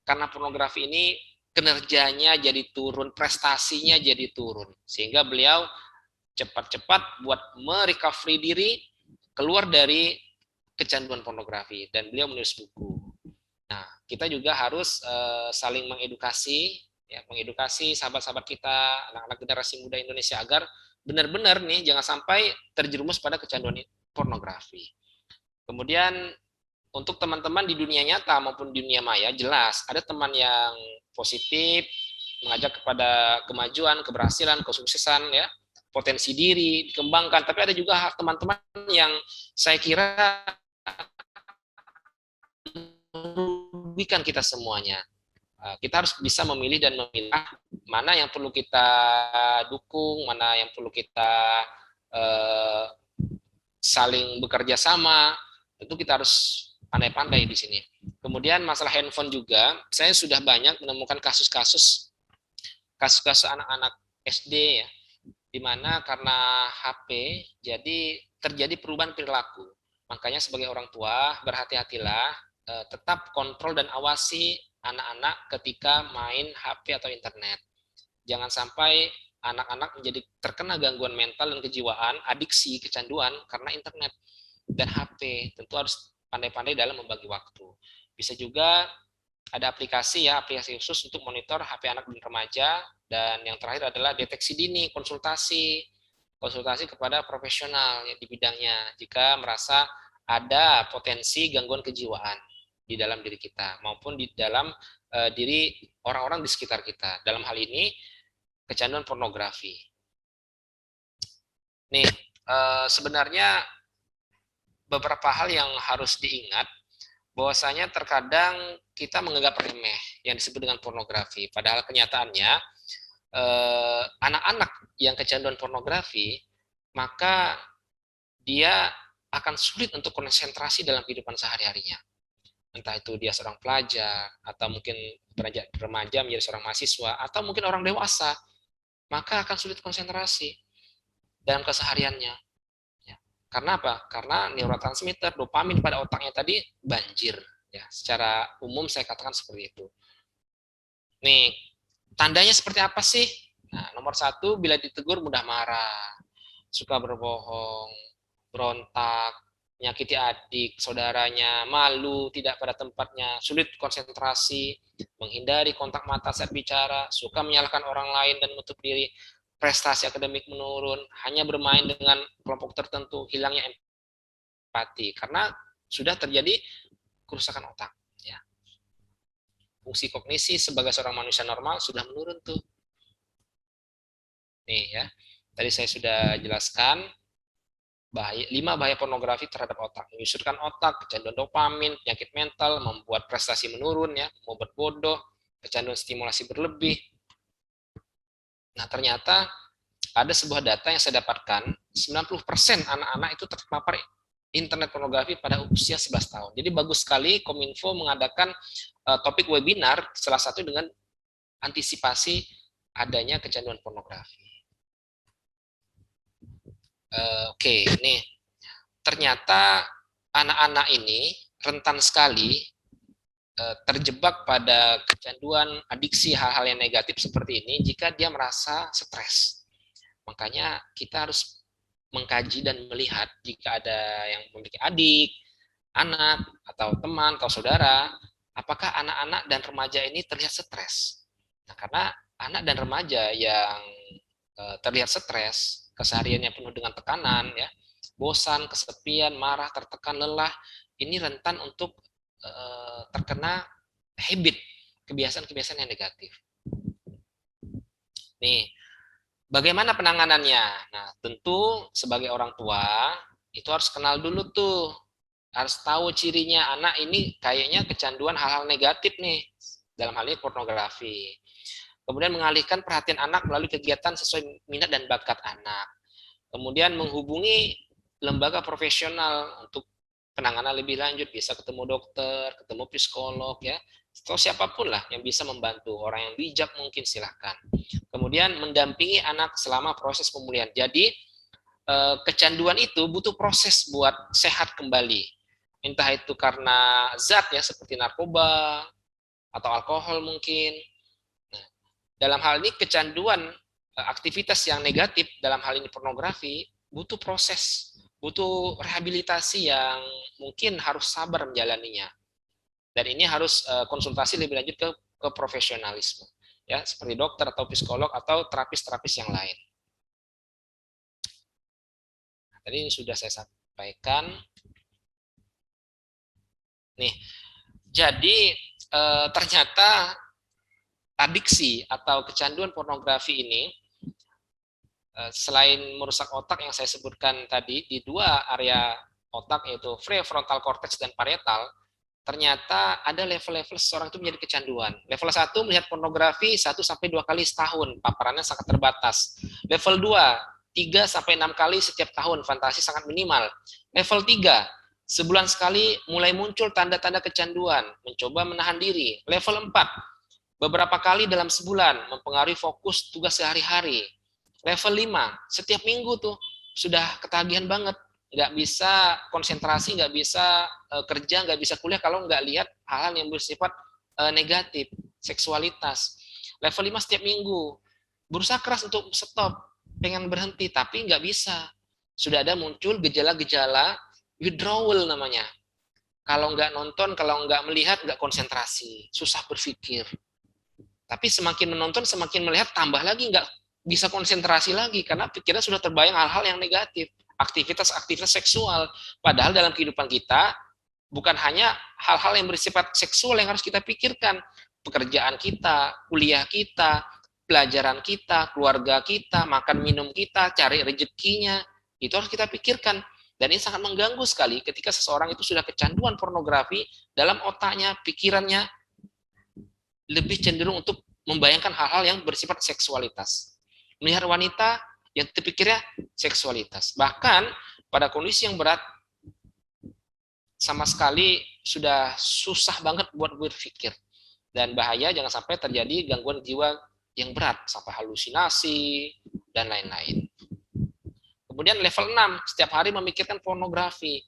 karena pornografi ini kinerjanya jadi turun, prestasinya jadi turun. Sehingga beliau cepat-cepat buat merecovery diri, keluar dari kecanduan pornografi. Dan beliau menulis buku. Nah, kita juga harus saling mengedukasi, ya, mengedukasi sahabat-sahabat kita, anak-anak generasi muda Indonesia agar benar-benar nih jangan sampai terjerumus pada kecanduan pornografi. Kemudian untuk teman-teman di dunia nyata maupun di dunia maya, jelas ada teman yang positif, mengajak kepada kemajuan, keberhasilan, kesuksesan, ya, potensi diri dikembangkan. Tapi ada juga teman-teman yang saya kira merugikan kita semuanya. Kita harus bisa memilih dan memilah mana yang perlu kita dukung, mana yang perlu kita saling bekerja sama. Tentu kita harus pandai-pandai di sini. Kemudian masalah handphone juga, saya sudah banyak menemukan kasus-kasus anak-anak SD ya, di mana karena HP jadi terjadi perubahan perilaku. Makanya sebagai orang tua berhati-hatilah, tetap kontrol dan awasi anak-anak ketika main HP atau internet. Jangan sampai anak-anak menjadi terkena gangguan mental dan kejiwaan, adiksi, kecanduan karena internet dan HP. Tentu harus pandai-pandai dalam membagi waktu. Bisa juga ada aplikasi khusus untuk monitor HP anak dan remaja. Dan yang terakhir adalah deteksi dini, konsultasi kepada profesional di bidangnya jika merasa ada potensi gangguan kejiwaan di dalam diri kita maupun di dalam diri orang-orang di sekitar kita. Dalam hal ini kecanduan pornografi. Nih, sebenarnya beberapa hal yang harus diingat, bahwasanya terkadang kita menganggap remeh yang disebut dengan pornografi. Padahal kenyataannya anak-anak yang kecanduan pornografi, maka dia akan sulit untuk konsentrasi dalam kehidupan sehari-harinya. Entah itu dia seorang pelajar, atau mungkin beranjak remaja menjadi seorang mahasiswa, atau mungkin orang dewasa, maka akan sulit konsentrasi dalam kesehariannya. Karena apa? Karena neurotransmitter dopamin pada otaknya tadi banjir. Ya, secara umum saya katakan seperti itu. Nih, tandanya seperti apa sih? Nah, nomor 1, bila ditegur mudah marah, suka berbohong, berontak, menyakiti adik, saudaranya, malu, tidak pada tempatnya, sulit konsentrasi, menghindari kontak mata saat bicara, suka menyalahkan orang lain dan menutup diri, prestasi akademik menurun, hanya bermain dengan kelompok tertentu, hilangnya empati, karena sudah terjadi kerusakan otak. Ya. Fungsi kognisi sebagai seorang manusia normal sudah menurun tuh. Nih ya, tadi saya sudah jelaskan 5 bahaya pornografi terhadap otak. Menyusutkan otak, kecanduan dopamin, penyakit mental, membuat prestasi menurun, ya, membuat bodoh, kecanduan stimulasi berlebih. Nah, ternyata ada sebuah data yang saya dapatkan, 90% anak-anak itu terpapar internet pornografi pada usia 11 tahun. Jadi bagus sekali Kominfo mengadakan topik webinar, salah satu dengan antisipasi adanya kecanduan pornografi. Oke, nih ternyata anak-anak ini rentan sekali terjebak pada kecanduan, adiksi hal-hal yang negatif seperti ini jika dia merasa stres. Makanya kita harus mengkaji dan melihat jika ada yang memiliki adik, anak, atau teman, atau saudara, apakah anak-anak dan remaja ini terlihat stres. Nah, karena anak dan remaja yang terlihat stres, kesehariannya penuh dengan tekanan, ya, bosan, kesepian, marah, tertekan, lelah, ini rentan untuk terkena habit, kebiasaan-kebiasaan yang negatif. Nih, bagaimana penanganannya? Nah, tentu sebagai orang tua itu harus kenal dulu tuh, harus tahu cirinya anak ini kayaknya kecanduan hal-hal negatif nih, dalam hal ini pornografi. Kemudian mengalihkan perhatian anak melalui kegiatan sesuai minat dan bakat anak. Kemudian menghubungi lembaga profesional untuk penanganan lebih lanjut, bisa ketemu dokter, ketemu psikolog, ya, atau siapapun lah yang bisa membantu, orang yang bijak mungkin silahkan. Kemudian mendampingi anak selama proses pemulihan. Jadi kecanduan itu butuh proses buat sehat kembali. Entah itu karena zat, ya, seperti narkoba atau alkohol mungkin. Nah, dalam hal ini kecanduan aktivitas yang negatif, dalam hal ini pornografi, butuh proses, butuh rehabilitasi yang mungkin harus sabar menjalaninya. Dan ini harus konsultasi lebih lanjut ke profesionalisme, ya, seperti dokter atau psikolog atau terapis-terapis yang lain. Nah, tadi ini sudah saya sampaikan. Nih, jadi ternyata adiksi atau kecanduan pornografi ini selain merusak otak yang saya sebutkan tadi di 2 area otak, yaitu prefrontal cortex dan parietal, ternyata ada level-level seseorang itu menjadi kecanduan. Level 1 melihat pornografi 1-2 kali setahun, paparannya sangat terbatas. Level 2, 3-6 kali setiap tahun, fantasi sangat minimal. Level 3, sebulan sekali mulai muncul tanda-tanda kecanduan, mencoba menahan diri. Level 4, beberapa kali dalam sebulan, mempengaruhi fokus tugas sehari-hari. Level 5, setiap minggu tuh sudah ketagihan banget, nggak bisa konsentrasi, nggak bisa kerja, nggak bisa kuliah kalau nggak lihat hal-hal yang bersifat negatif, seksualitas. Level 5 setiap minggu, berusaha keras untuk stop, pengen berhenti, tapi nggak bisa. Sudah ada muncul gejala-gejala withdrawal namanya. Kalau nggak nonton, kalau nggak melihat, nggak konsentrasi, susah berpikir. Tapi semakin menonton, semakin melihat, tambah lagi nggak bisa konsentrasi lagi, karena pikiran sudah terbayang hal-hal yang negatif, aktivitas-aktivitas seksual. Padahal dalam kehidupan kita, bukan hanya hal-hal yang bersifat seksual yang harus kita pikirkan, pekerjaan kita, kuliah kita, pelajaran kita, keluarga kita, makan minum kita, cari rezekinya, itu harus kita pikirkan. Dan ini sangat mengganggu sekali ketika seseorang itu sudah kecanduan pornografi, dalam otaknya, pikirannya lebih cenderung untuk membayangkan hal-hal yang bersifat seksualitas. Melihat wanita, yang terpikirnya seksualitas. Bahkan pada kondisi yang berat, sama sekali sudah susah banget buat berpikir. Dan bahaya jangan sampai terjadi gangguan jiwa yang berat, sampai halusinasi, dan lain-lain. Kemudian level 6, setiap hari memikirkan pornografi,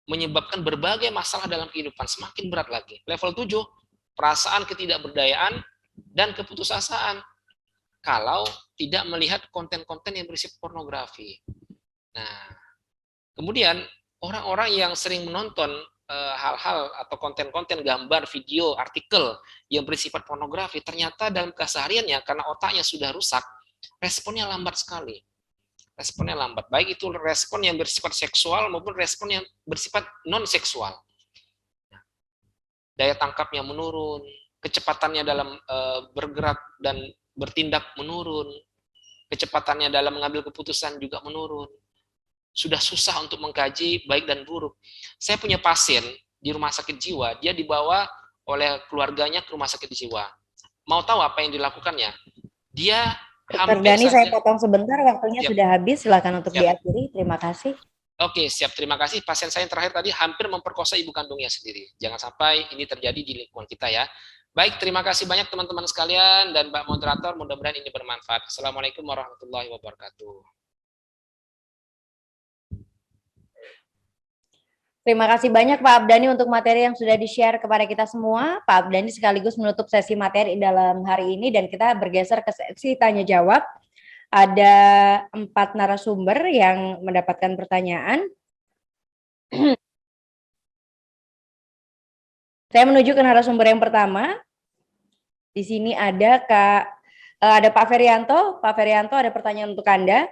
menyebabkan berbagai masalah dalam kehidupan, semakin berat lagi. Level 7, perasaan ketidakberdayaan dan keputusasaan, kalau tidak melihat konten-konten yang berisi pornografi. Nah, kemudian orang-orang yang sering menonton hal-hal atau konten-konten gambar, video, artikel yang bersifat pornografi, ternyata dalam kesehariannya karena otaknya sudah rusak, responnya lambat sekali. Responnya lambat, baik itu respon yang bersifat seksual maupun respon yang bersifat non-seksual. Daya tangkapnya menurun, kecepatannya dalam bergerak dan bertindak menurun, kecepatannya dalam mengambil keputusan juga menurun. Sudah susah untuk mengkaji baik dan buruk. Saya punya pasien di rumah sakit jiwa, dia dibawa oleh keluarganya ke rumah sakit jiwa. Mau tahu apa yang dilakukannya? Dia Dr. Dani, saya potong sebentar, waktunya sudah habis. Silakan untuk diakhiri. Terima kasih. Oke, siap. Terima kasih. Pasien saya yang terakhir tadi hampir memperkosa ibu kandungnya sendiri. Jangan sampai ini terjadi di lingkungan kita ya. Baik, terima kasih banyak teman-teman sekalian dan Mbak Moderator. Mudah-mudahan ini bermanfaat. Assalamualaikum warahmatullahi wabarakatuh. Terima kasih banyak Pak Abdani untuk materi yang sudah di-share kepada kita semua. Pak Abdani sekaligus menutup sesi materi dalam hari ini dan kita bergeser ke sesi tanya jawab. Ada 4 narasumber yang mendapatkan pertanyaan. Saya menuju ke narasumber yang pertama. Di sini ada Pak Ferianto. Pak Ferianto, ada pertanyaan untuk Anda.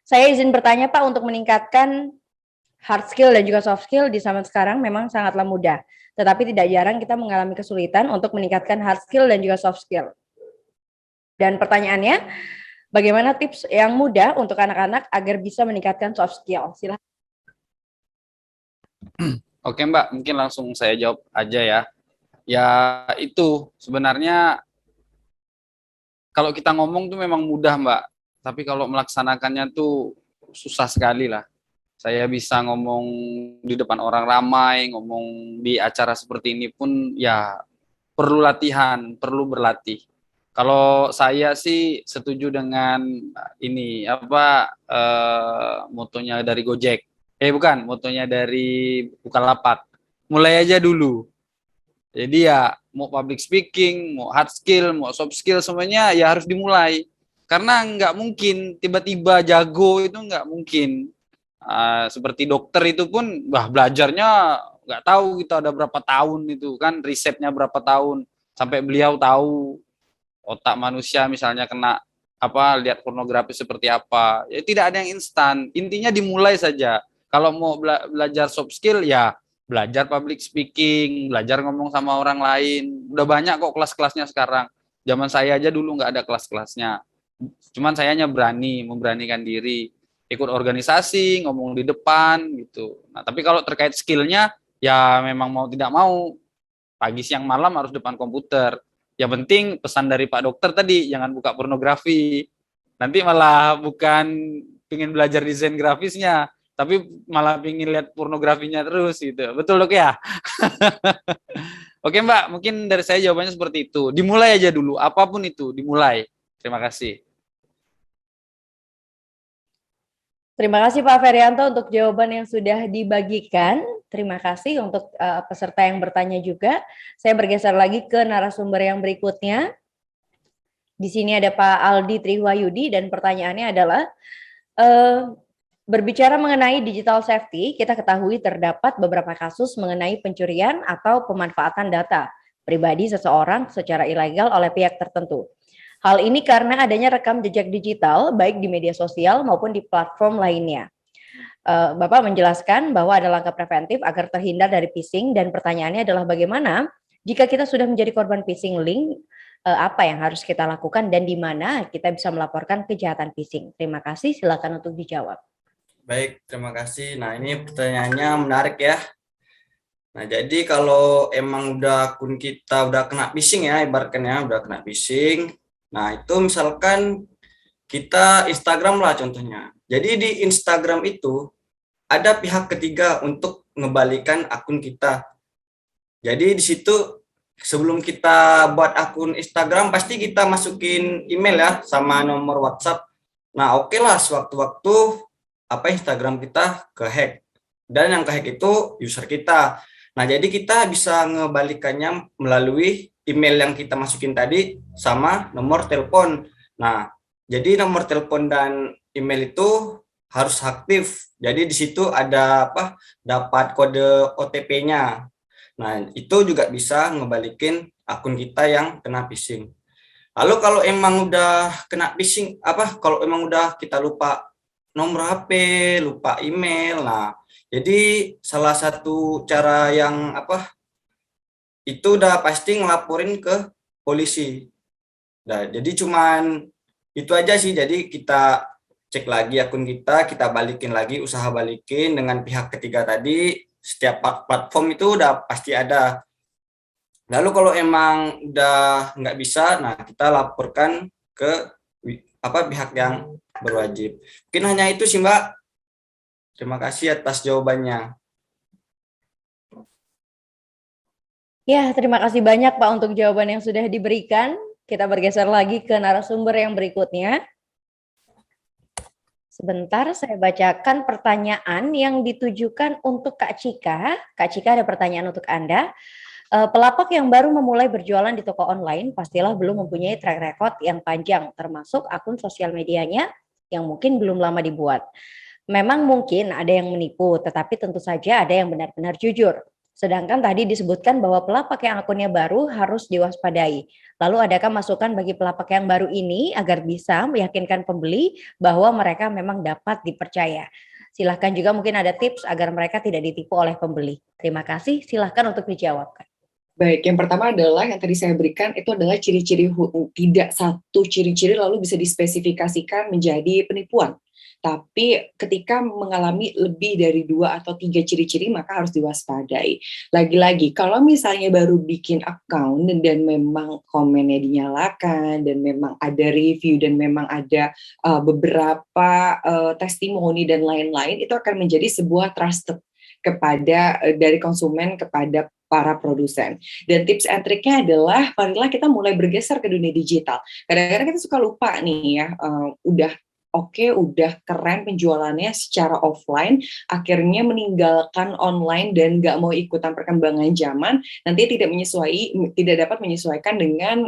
Saya izin bertanya Pak, untuk meningkatkan hard skill dan juga soft skill di zaman sekarang memang sangatlah mudah. Tetapi tidak jarang kita mengalami kesulitan untuk meningkatkan hard skill dan juga soft skill. Dan pertanyaannya, bagaimana tips yang mudah untuk anak-anak agar bisa meningkatkan soft skill? Silahkan. Oke Mbak, mungkin langsung saya jawab aja ya. Ya itu sebenarnya kalau kita ngomong tuh memang mudah Mbak, tapi kalau melaksanakannya tuh susah sekali lah. Saya bisa ngomong di depan orang ramai, ngomong di acara seperti ini pun ya perlu latihan, perlu berlatih. Kalau saya sih setuju dengan ini motonya dari Gojek. Bukan, motonya dari Bukalapak. Mulai aja dulu. Jadi ya mau public speaking, mau hard skill, mau soft skill semuanya ya harus dimulai. Karena nggak mungkin tiba-tiba jago, itu nggak mungkin. Seperti dokter itu pun belajarnya nggak tahu kita ada berapa tahun itu kan, risetnya berapa tahun sampai beliau tahu otak manusia misalnya kena lihat pornografi seperti apa. Ya tidak ada yang instan. Intinya dimulai saja. Kalau mau belajar soft skill ya belajar public speaking, belajar ngomong sama orang lain. Udah banyak kok kelas-kelasnya sekarang. Zaman saya aja dulu nggak ada kelas-kelasnya. Cuman sayanya memberanikan diri, ikut organisasi, ngomong di depan gitu. Nah, tapi kalau terkait skillnya ya memang mau tidak mau pagi siang malam harus depan komputer. Ya penting pesan dari Pak Dokter tadi, jangan buka pornografi. Nanti malah bukan pengen belajar desain grafisnya, tapi malah pengen lihat pornografinya terus gitu. Betul Dok ya? Oke Mbak, mungkin dari saya jawabannya seperti itu. Dimulai aja dulu, apapun itu dimulai. Terima kasih. Terima kasih Pak Ferianto untuk jawaban yang sudah dibagikan. Terima kasih untuk peserta yang bertanya juga. Saya bergeser lagi ke narasumber yang berikutnya. Di sini ada Pak Aldi Triwayudi dan pertanyaannya adalah berbicara mengenai digital safety, kita ketahui terdapat beberapa kasus mengenai pencurian atau pemanfaatan data pribadi seseorang secara ilegal oleh pihak tertentu. Hal ini karena adanya rekam jejak digital baik di media sosial maupun di platform lainnya. Bapak menjelaskan bahwa ada langkah preventif agar terhindar dari phishing dan pertanyaannya adalah bagaimana jika kita sudah menjadi korban phishing link, apa yang harus kita lakukan dan di mana kita bisa melaporkan kejahatan phishing. Terima kasih, silakan untuk dijawab. Baik, terima kasih. Nah, ini pertanyaannya menarik ya. Nah, jadi kalau emang udah akun kita udah kena phishing ya, ibaratkan ya, udah kena phishing. Nah, itu misalkan kita Instagram lah contohnya. Jadi di Instagram itu ada pihak ketiga untuk ngebalikan akun kita. Jadi di situ sebelum kita buat akun Instagram pasti kita masukin email ya sama nomor WhatsApp. Nah, oke lah sewaktu-waktu Instagram kita kehack. Dan yang kehack itu user kita. Nah, jadi kita bisa ngebalikannya melalui email yang kita masukin tadi sama nomor telepon. Nah, jadi nomor telepon dan email itu harus aktif. Jadi di situ ada dapat kode OTP-nya. Nah, itu juga bisa ngebalikin akun kita yang kena phishing. Lalu kalau emang udah kena phishing, kalau emang udah kita lupa nomor HP, lupa email. Nah, jadi salah satu cara yang itu udah pasti ngelaporin ke polisi. Nah, jadi cuman itu aja sih. Jadi kita cek lagi akun kita balikin lagi, usaha balikin dengan pihak ketiga tadi. Setiap platform itu udah pasti ada. Lalu kalau emang udah nggak bisa, nah kita laporkan ke pihak yang berwajib. Mungkin hanya itu sih Mbak. Terima kasih atas jawabannya. Ya, terima kasih banyak Pak untuk jawaban yang sudah diberikan. Kita bergeser lagi ke narasumber yang berikutnya. Sebentar, saya bacakan pertanyaan yang ditujukan untuk Kak Cika. Kak Cika, ada pertanyaan untuk Anda. Pelapak yang baru memulai berjualan di toko online pastilah belum mempunyai track record yang panjang, termasuk akun sosial medianya yang mungkin belum lama dibuat. Memang mungkin ada yang menipu, tetapi tentu saja ada yang benar-benar jujur. Sedangkan tadi disebutkan bahwa pelapak yang akunnya baru harus diwaspadai. Lalu adakah masukan bagi pelapak yang baru ini agar bisa meyakinkan pembeli bahwa mereka memang dapat dipercaya? Silahkan juga mungkin ada tips agar mereka tidak ditipu oleh pembeli. Terima kasih, silahkan untuk dijawabkan. Baik, yang pertama adalah yang tadi saya berikan itu adalah ciri-ciri, tidak satu ciri-ciri lalu bisa dispesifikasikan menjadi penipuan. Tapi ketika mengalami lebih dari 2 atau 3 ciri-ciri maka harus diwaspadai. Lagi-lagi kalau misalnya baru bikin account dan memang komennya dinyalakan dan memang ada review dan memang ada beberapa testimoni dan lain-lain, itu akan menjadi sebuah trusted kepada dari konsumen kepada para produsen. Dan tips and triknya adalah marilah kita mulai bergeser ke dunia digital. Kadang-kadang kita suka lupa nih ya, udah keren penjualannya secara offline, akhirnya meninggalkan online dan nggak mau ikutan perkembangan zaman, nanti tidak dapat menyesuaikan dengan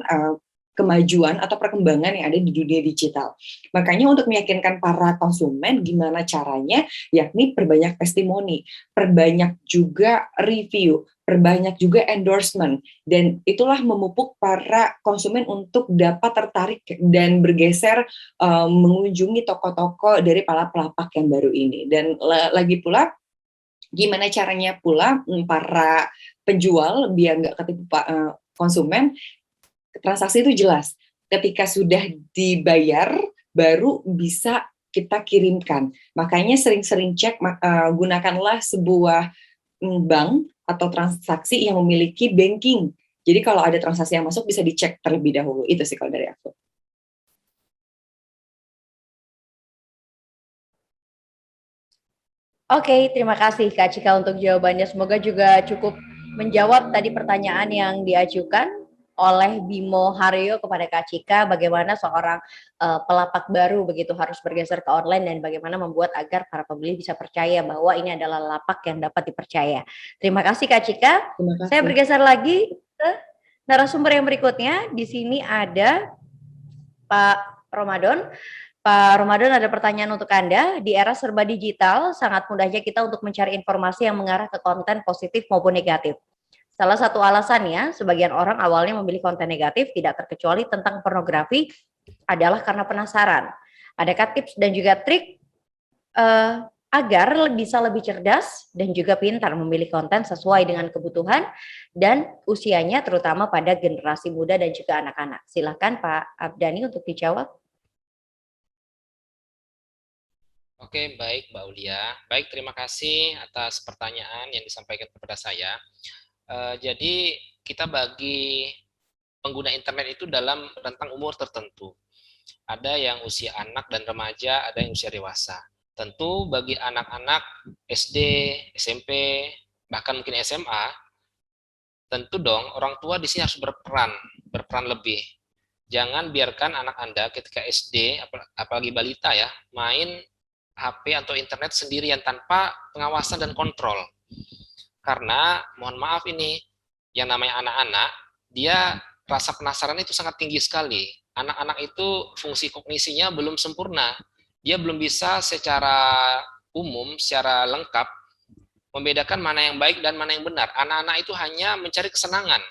kemajuan atau perkembangan yang ada di dunia digital. Makanya untuk meyakinkan para konsumen gimana caranya, yakni perbanyak testimoni, perbanyak juga review, perbanyak juga endorsement, dan itulah memupuk para konsumen untuk dapat tertarik dan bergeser mengunjungi toko-toko dari para pelapak yang baru ini. Dan lagi pula, gimana caranya pula para penjual biar nggak ketipu konsumen, transaksi itu jelas. Ketika sudah dibayar, baru bisa kita kirimkan. Makanya sering-sering cek, gunakanlah sebuah bank atau transaksi yang memiliki banking. Jadi kalau ada transaksi yang masuk bisa dicek terlebih dahulu. Itu sih kalau dari aku. Oke, terima kasih Kak Cika untuk jawabannya. Semoga juga cukup menjawab tadi pertanyaan yang diajukan oleh Bimo Haryo kepada Kak Cika bagaimana seorang pelapak baru begitu harus bergeser ke online dan bagaimana membuat agar para pembeli bisa percaya bahwa ini adalah lapak yang dapat dipercaya. Terima kasih Kak Cika. Terima kasih. Saya bergeser lagi ke narasumber yang berikutnya. Di sini ada Pak Ramadan. Pak Ramadan, ada pertanyaan untuk Anda. Di era serba digital, sangat mudahnya kita untuk mencari informasi yang mengarah ke konten positif maupun negatif. Salah satu alasannya, sebagian orang awalnya memilih konten negatif, tidak terkecuali tentang pornografi, adalah karena penasaran. Adakah tips dan juga trik agar bisa lebih cerdas dan juga pintar memilih konten sesuai dengan kebutuhan dan usianya, terutama pada generasi muda dan juga anak-anak? Silakan Pak Abdani untuk dijawab. Oke, baik Mbak Ulia. Baik, terima kasih atas pertanyaan yang disampaikan kepada saya. Jadi kita bagi pengguna internet itu dalam rentang umur tertentu. Ada yang usia anak dan remaja, ada yang usia dewasa. Tentu bagi anak-anak SD, SMP, bahkan mungkin SMA, tentu dong orang tua di sini harus berperan lebih. Jangan biarkan anak Anda ketika SD, apalagi balita ya, main HP atau internet sendirian tanpa pengawasan dan kontrol. Karena, mohon maaf ini, yang namanya anak-anak, dia rasa penasaran itu sangat tinggi sekali. Anak-anak itu fungsi kognisinya belum sempurna. Dia belum bisa secara umum, secara lengkap, membedakan mana yang baik dan mana yang benar. Anak-anak itu hanya mencari kesenangan.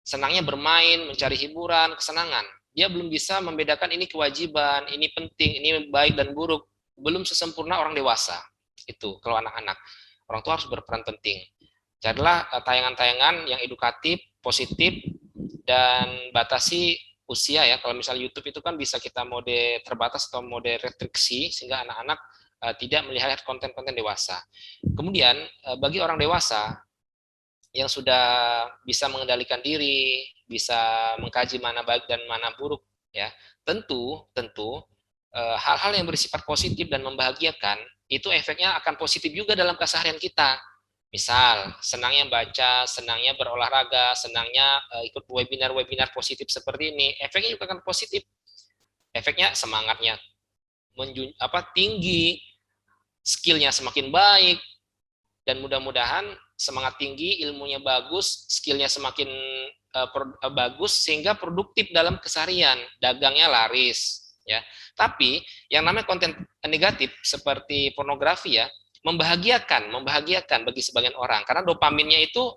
Senangnya bermain, mencari hiburan, kesenangan. Dia belum bisa membedakan ini kewajiban, ini penting, ini baik dan buruk. Belum sesempurna orang dewasa. Itu kalau anak-anak. Orang tua harus berperan penting. Carilah tayangan-tayangan yang edukatif, positif, dan batasi usia ya. Kalau misalnya YouTube itu kan bisa kita mode terbatas atau mode restriksi sehingga anak-anak tidak melihat konten-konten dewasa. Kemudian bagi orang dewasa yang sudah bisa mengendalikan diri, bisa mengkaji mana baik dan mana buruk ya, tentu hal-hal yang bersifat positif dan membahagiakan itu efeknya akan positif juga dalam keseharian kita. Misal, senangnya baca, senangnya berolahraga, senangnya ikut webinar-webinar positif seperti ini, efeknya juga akan positif. Efeknya semangatnya tinggi, skillnya semakin baik, dan mudah-mudahan semangat tinggi, ilmunya bagus, skillnya semakin bagus, sehingga produktif dalam keseharian, dagangnya laris. Ya, tapi yang namanya konten negatif seperti pornografi ya, membahagiakan bagi sebagian orang karena dopaminnya itu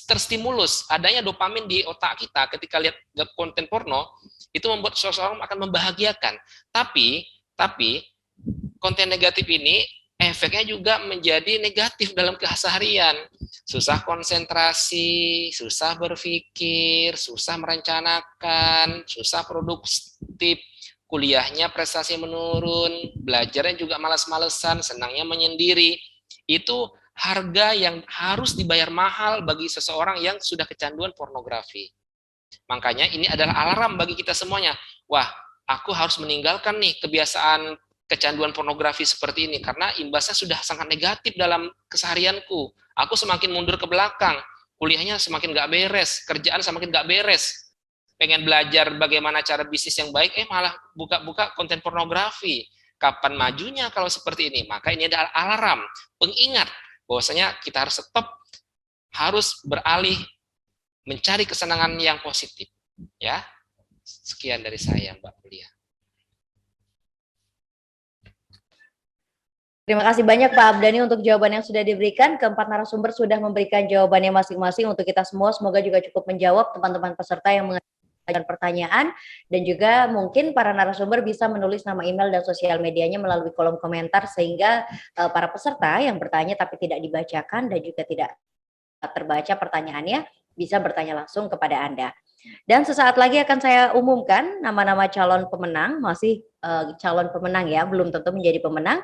terstimulus, adanya dopamin di otak kita ketika lihat konten porno itu membuat seseorang akan membahagiakan. Tapi konten negatif ini efeknya juga menjadi negatif dalam keseharian. Susah konsentrasi, susah berpikir, susah merencanakan, susah produktif. Kuliahnya prestasi menurun, belajarnya juga malas-malesan, senangnya menyendiri. Itu harga yang harus dibayar mahal bagi seseorang yang sudah kecanduan pornografi. Makanya ini adalah alarm bagi kita semuanya. Wah, aku harus meninggalkan nih kebiasaan kecanduan pornografi seperti ini, karena imbasnya sudah sangat negatif dalam keseharianku. Aku semakin mundur ke belakang, kuliahnya semakin gak beres, kerjaan semakin gak beres. Pengen belajar bagaimana cara bisnis yang baik, malah buka-buka konten pornografi. Kapan majunya kalau seperti ini? Maka ini adalah alarm, pengingat bahwasanya kita harus stop, harus beralih mencari kesenangan yang positif. Ya, sekian dari saya, Mbak Ulia. Terima kasih banyak Pak Abdani untuk jawaban yang sudah diberikan. Keempat narasumber sudah memberikan jawabannya masing-masing untuk kita semua. Semoga juga cukup menjawab teman-teman peserta yang mengajukan pertanyaan, dan juga mungkin para narasumber bisa menulis nama, email, dan sosial medianya melalui kolom komentar sehingga para peserta yang bertanya tapi tidak dibacakan dan juga tidak terbaca pertanyaannya bisa bertanya langsung kepada Anda. Dan sesaat lagi akan saya umumkan nama-nama calon pemenang, masih calon pemenang ya, belum tentu menjadi pemenang.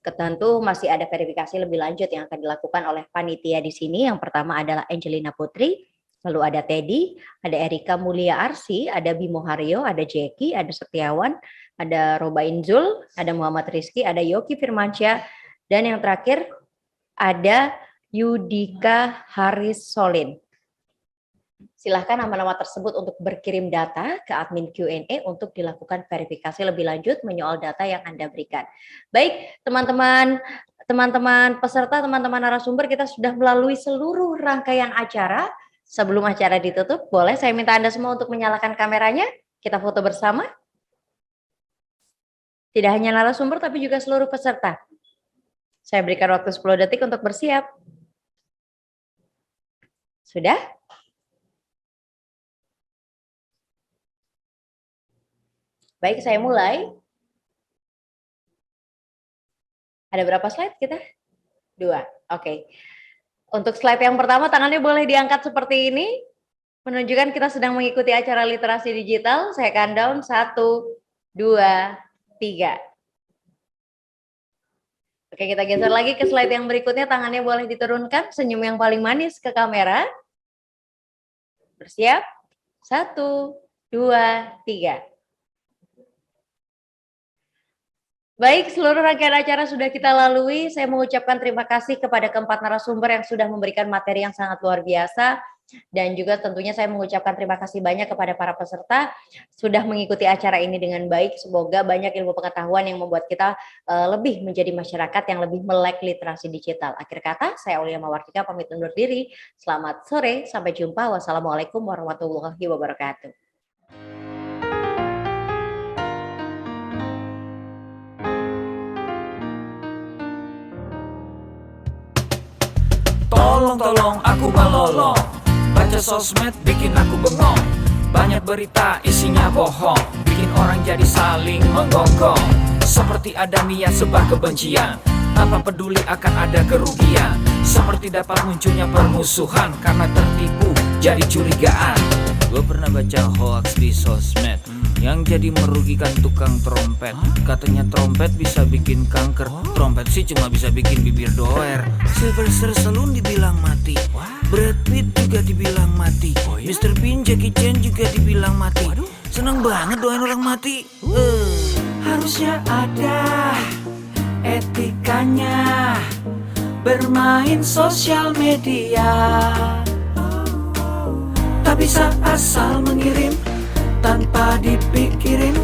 Tentu masih ada verifikasi lebih lanjut yang akan dilakukan oleh panitia di sini. Yang pertama adalah Angelina Putri, lalu ada Teddy, ada Erika Mulia Arsi, ada Bimo Haryo, ada Jackie, ada Setiawan, ada Roba Inzul, ada Muhammad Rizky, ada Yoki Firmansyah, dan yang terakhir ada Yudika Haris Solin. Silahkan nama-nama tersebut untuk berkirim data ke admin Q&A untuk dilakukan verifikasi lebih lanjut menyoal data yang Anda berikan. Baik, teman-teman peserta, teman-teman narasumber, kita sudah melalui seluruh rangkaian acara. Sebelum acara ditutup, boleh saya minta Anda semua untuk menyalakan kameranya, kita foto bersama. Tidak hanya narasumber, tapi juga seluruh peserta. Saya berikan waktu 10 detik untuk bersiap. Sudah? Baik, saya mulai. Ada berapa slide kita? 2, oke. Untuk slide yang pertama, tangannya boleh diangkat seperti ini, menunjukkan kita sedang mengikuti acara literasi digital. Saya countdown, 1, 2, 3. Oke, kita geser lagi ke slide yang berikutnya, tangannya boleh diturunkan, senyum yang paling manis ke kamera. Bersiap, 1, 2, 3. Baik, seluruh rangkaian acara sudah kita lalui. Saya mengucapkan terima kasih kepada keempat narasumber yang sudah memberikan materi yang sangat luar biasa. Dan juga tentunya saya mengucapkan terima kasih banyak kepada para peserta sudah mengikuti acara ini dengan baik. Semoga banyak ilmu pengetahuan yang membuat kita lebih menjadi masyarakat yang lebih melek literasi digital. Akhir kata, saya Aulia Mawardika pamit undur diri. Selamat sore, sampai jumpa. Wassalamualaikum warahmatullahi wabarakatuh. Tolong aku melolong, baca sosmed bikin aku bengong. Banyak berita isinya bohong, bikin orang jadi saling menggonggong. Seperti ada niat sebar kebencian, tanpa peduli akan ada kerugian. Seperti dapat munculnya permusuhan, karena tertipu jadi curigaan. Gue pernah baca hoax di sosmed yang jadi merugikan tukang trompet. Katanya trompet bisa bikin kanker, trompet sih cuma bisa bikin bibir doer. Sylvester Stallone dibilang mati, Brad Pitt juga dibilang mati, Mr. Bean, Jackie Chan juga dibilang mati. Seneng banget doain orang mati. Harusnya ada etikanya bermain sosial media. Tak bisa asal mengirim tanpa dipikirin,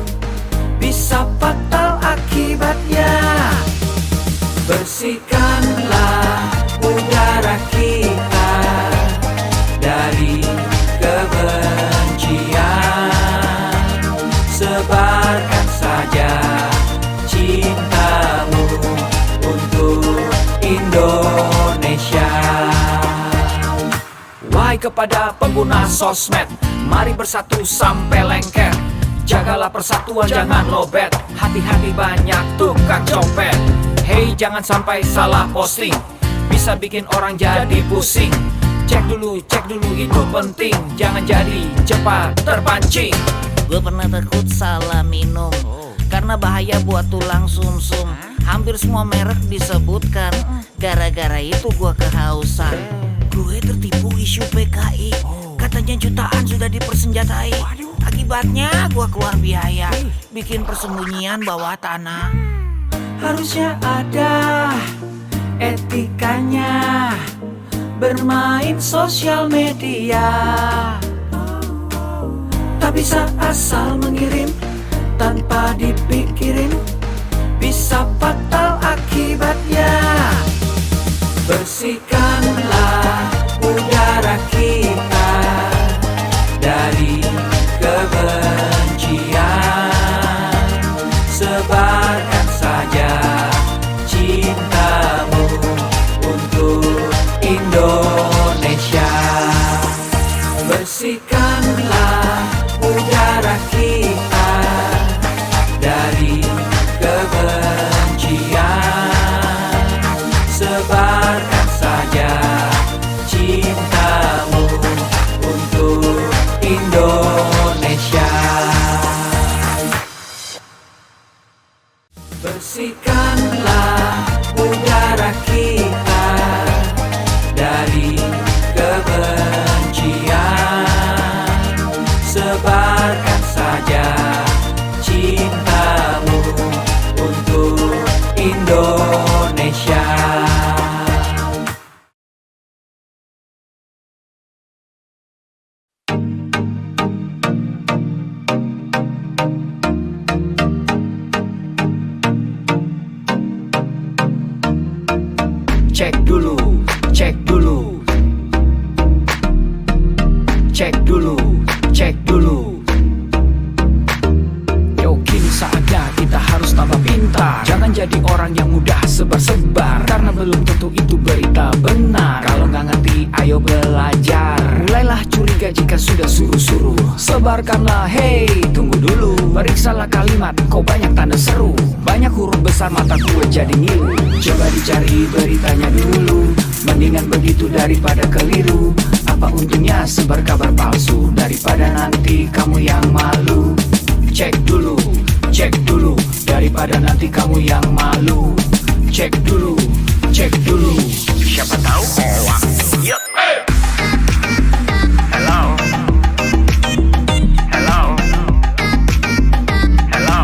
bisa fatal akibatnya. Bersihkanlah udara kita dari kebencian. Sebarkan saja cintamu untuk Indonesia. Wahai kepada pengguna sosmed, mari bersatu sampai lengket. Jagalah persatuan, jangan lobet. Hati-hati banyak tukang copet. Hey, jangan sampai salah posting, bisa bikin orang jadi pusing. Cek dulu itu penting, jangan jadi cepat terpancing. Gue pernah takut salah minum, karena bahaya buat tulang sumsum. Hampir semua merek disebutkan, gara-gara itu gue kehausan. Gue tertipu isu PKI, katanya jutaan sudah dipersenjatai. Akibatnya gue keluar biaya, bikin persembunyian bawah tanah. Harusnya ada etikanya bermain sosial media. Tak bisa asal mengirim tanpa dipikirin, bisa fatal akibatnya. Bersihkanlah udara kita dari kebencian. Sebarkan saja cintamu untuk Indonesia. Bersihkanlah udara kita dari kebencian. Sebarkan saja cek dulu, cek dulu. Cek dulu, cek dulu. Yo, kini saatnya kita harus tambah pintar. Jangan jadi orang yang mudah sebar-sebar, karena belum tentu itu berita benar. Kalau nggak ngerti, ayo belajar. Mulailah curiga jika sudah suruh-suruh. Sebarkanlah, hey, tunggu dulu. Periksalah kalimat, kok banyak tanda seru. Banyak huruf besar, mata gue jadi ngilu. Coba dicari beritanya dulu. Mendingan begitu daripada keliru. Apa untungnya sebar kabar palsu, daripada nanti kamu yang malu. Cek dulu, daripada nanti kamu yang malu. Cek dulu, siapa tahu hoax. Yup. Hello, hello, hello,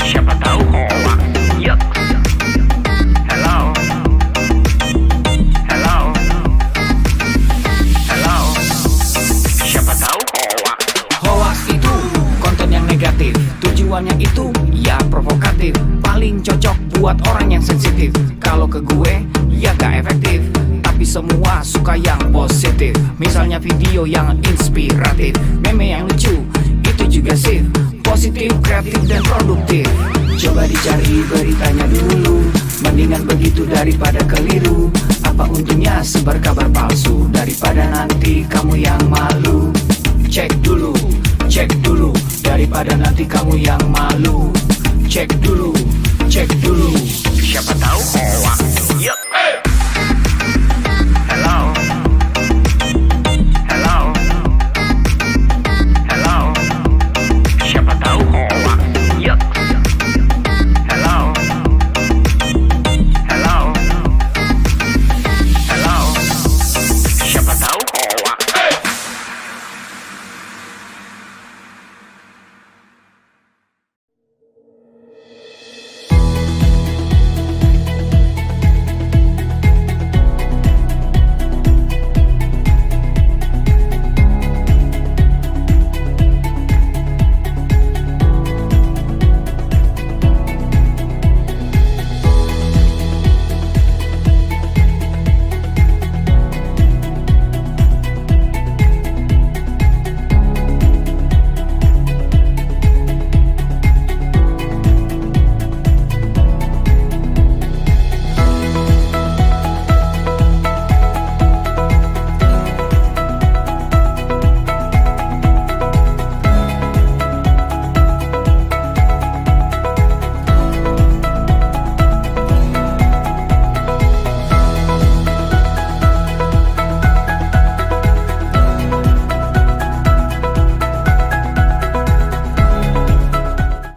siapa tahu hoax. Yup. Hello, hello, hello, siapa tahu hoax. Hoax itu konten yang negatif, tujuannya itu ya provokatif. Paling cocok buat orang yang sensitif. Kalau ke gue ya gak efektif, tapi semua suka yang positif. Misalnya video yang inspiratif, meme yang lucu, itu juga sip. Positif, kreatif, dan produktif. Coba dicari beritanya dulu. Mendingan begitu daripada keliru. Apa untungnya sebar kabar palsu, daripada nanti kamu yang malu. Cek dulu, daripada nanti kamu yang malu. Cek dulu, siapa tahu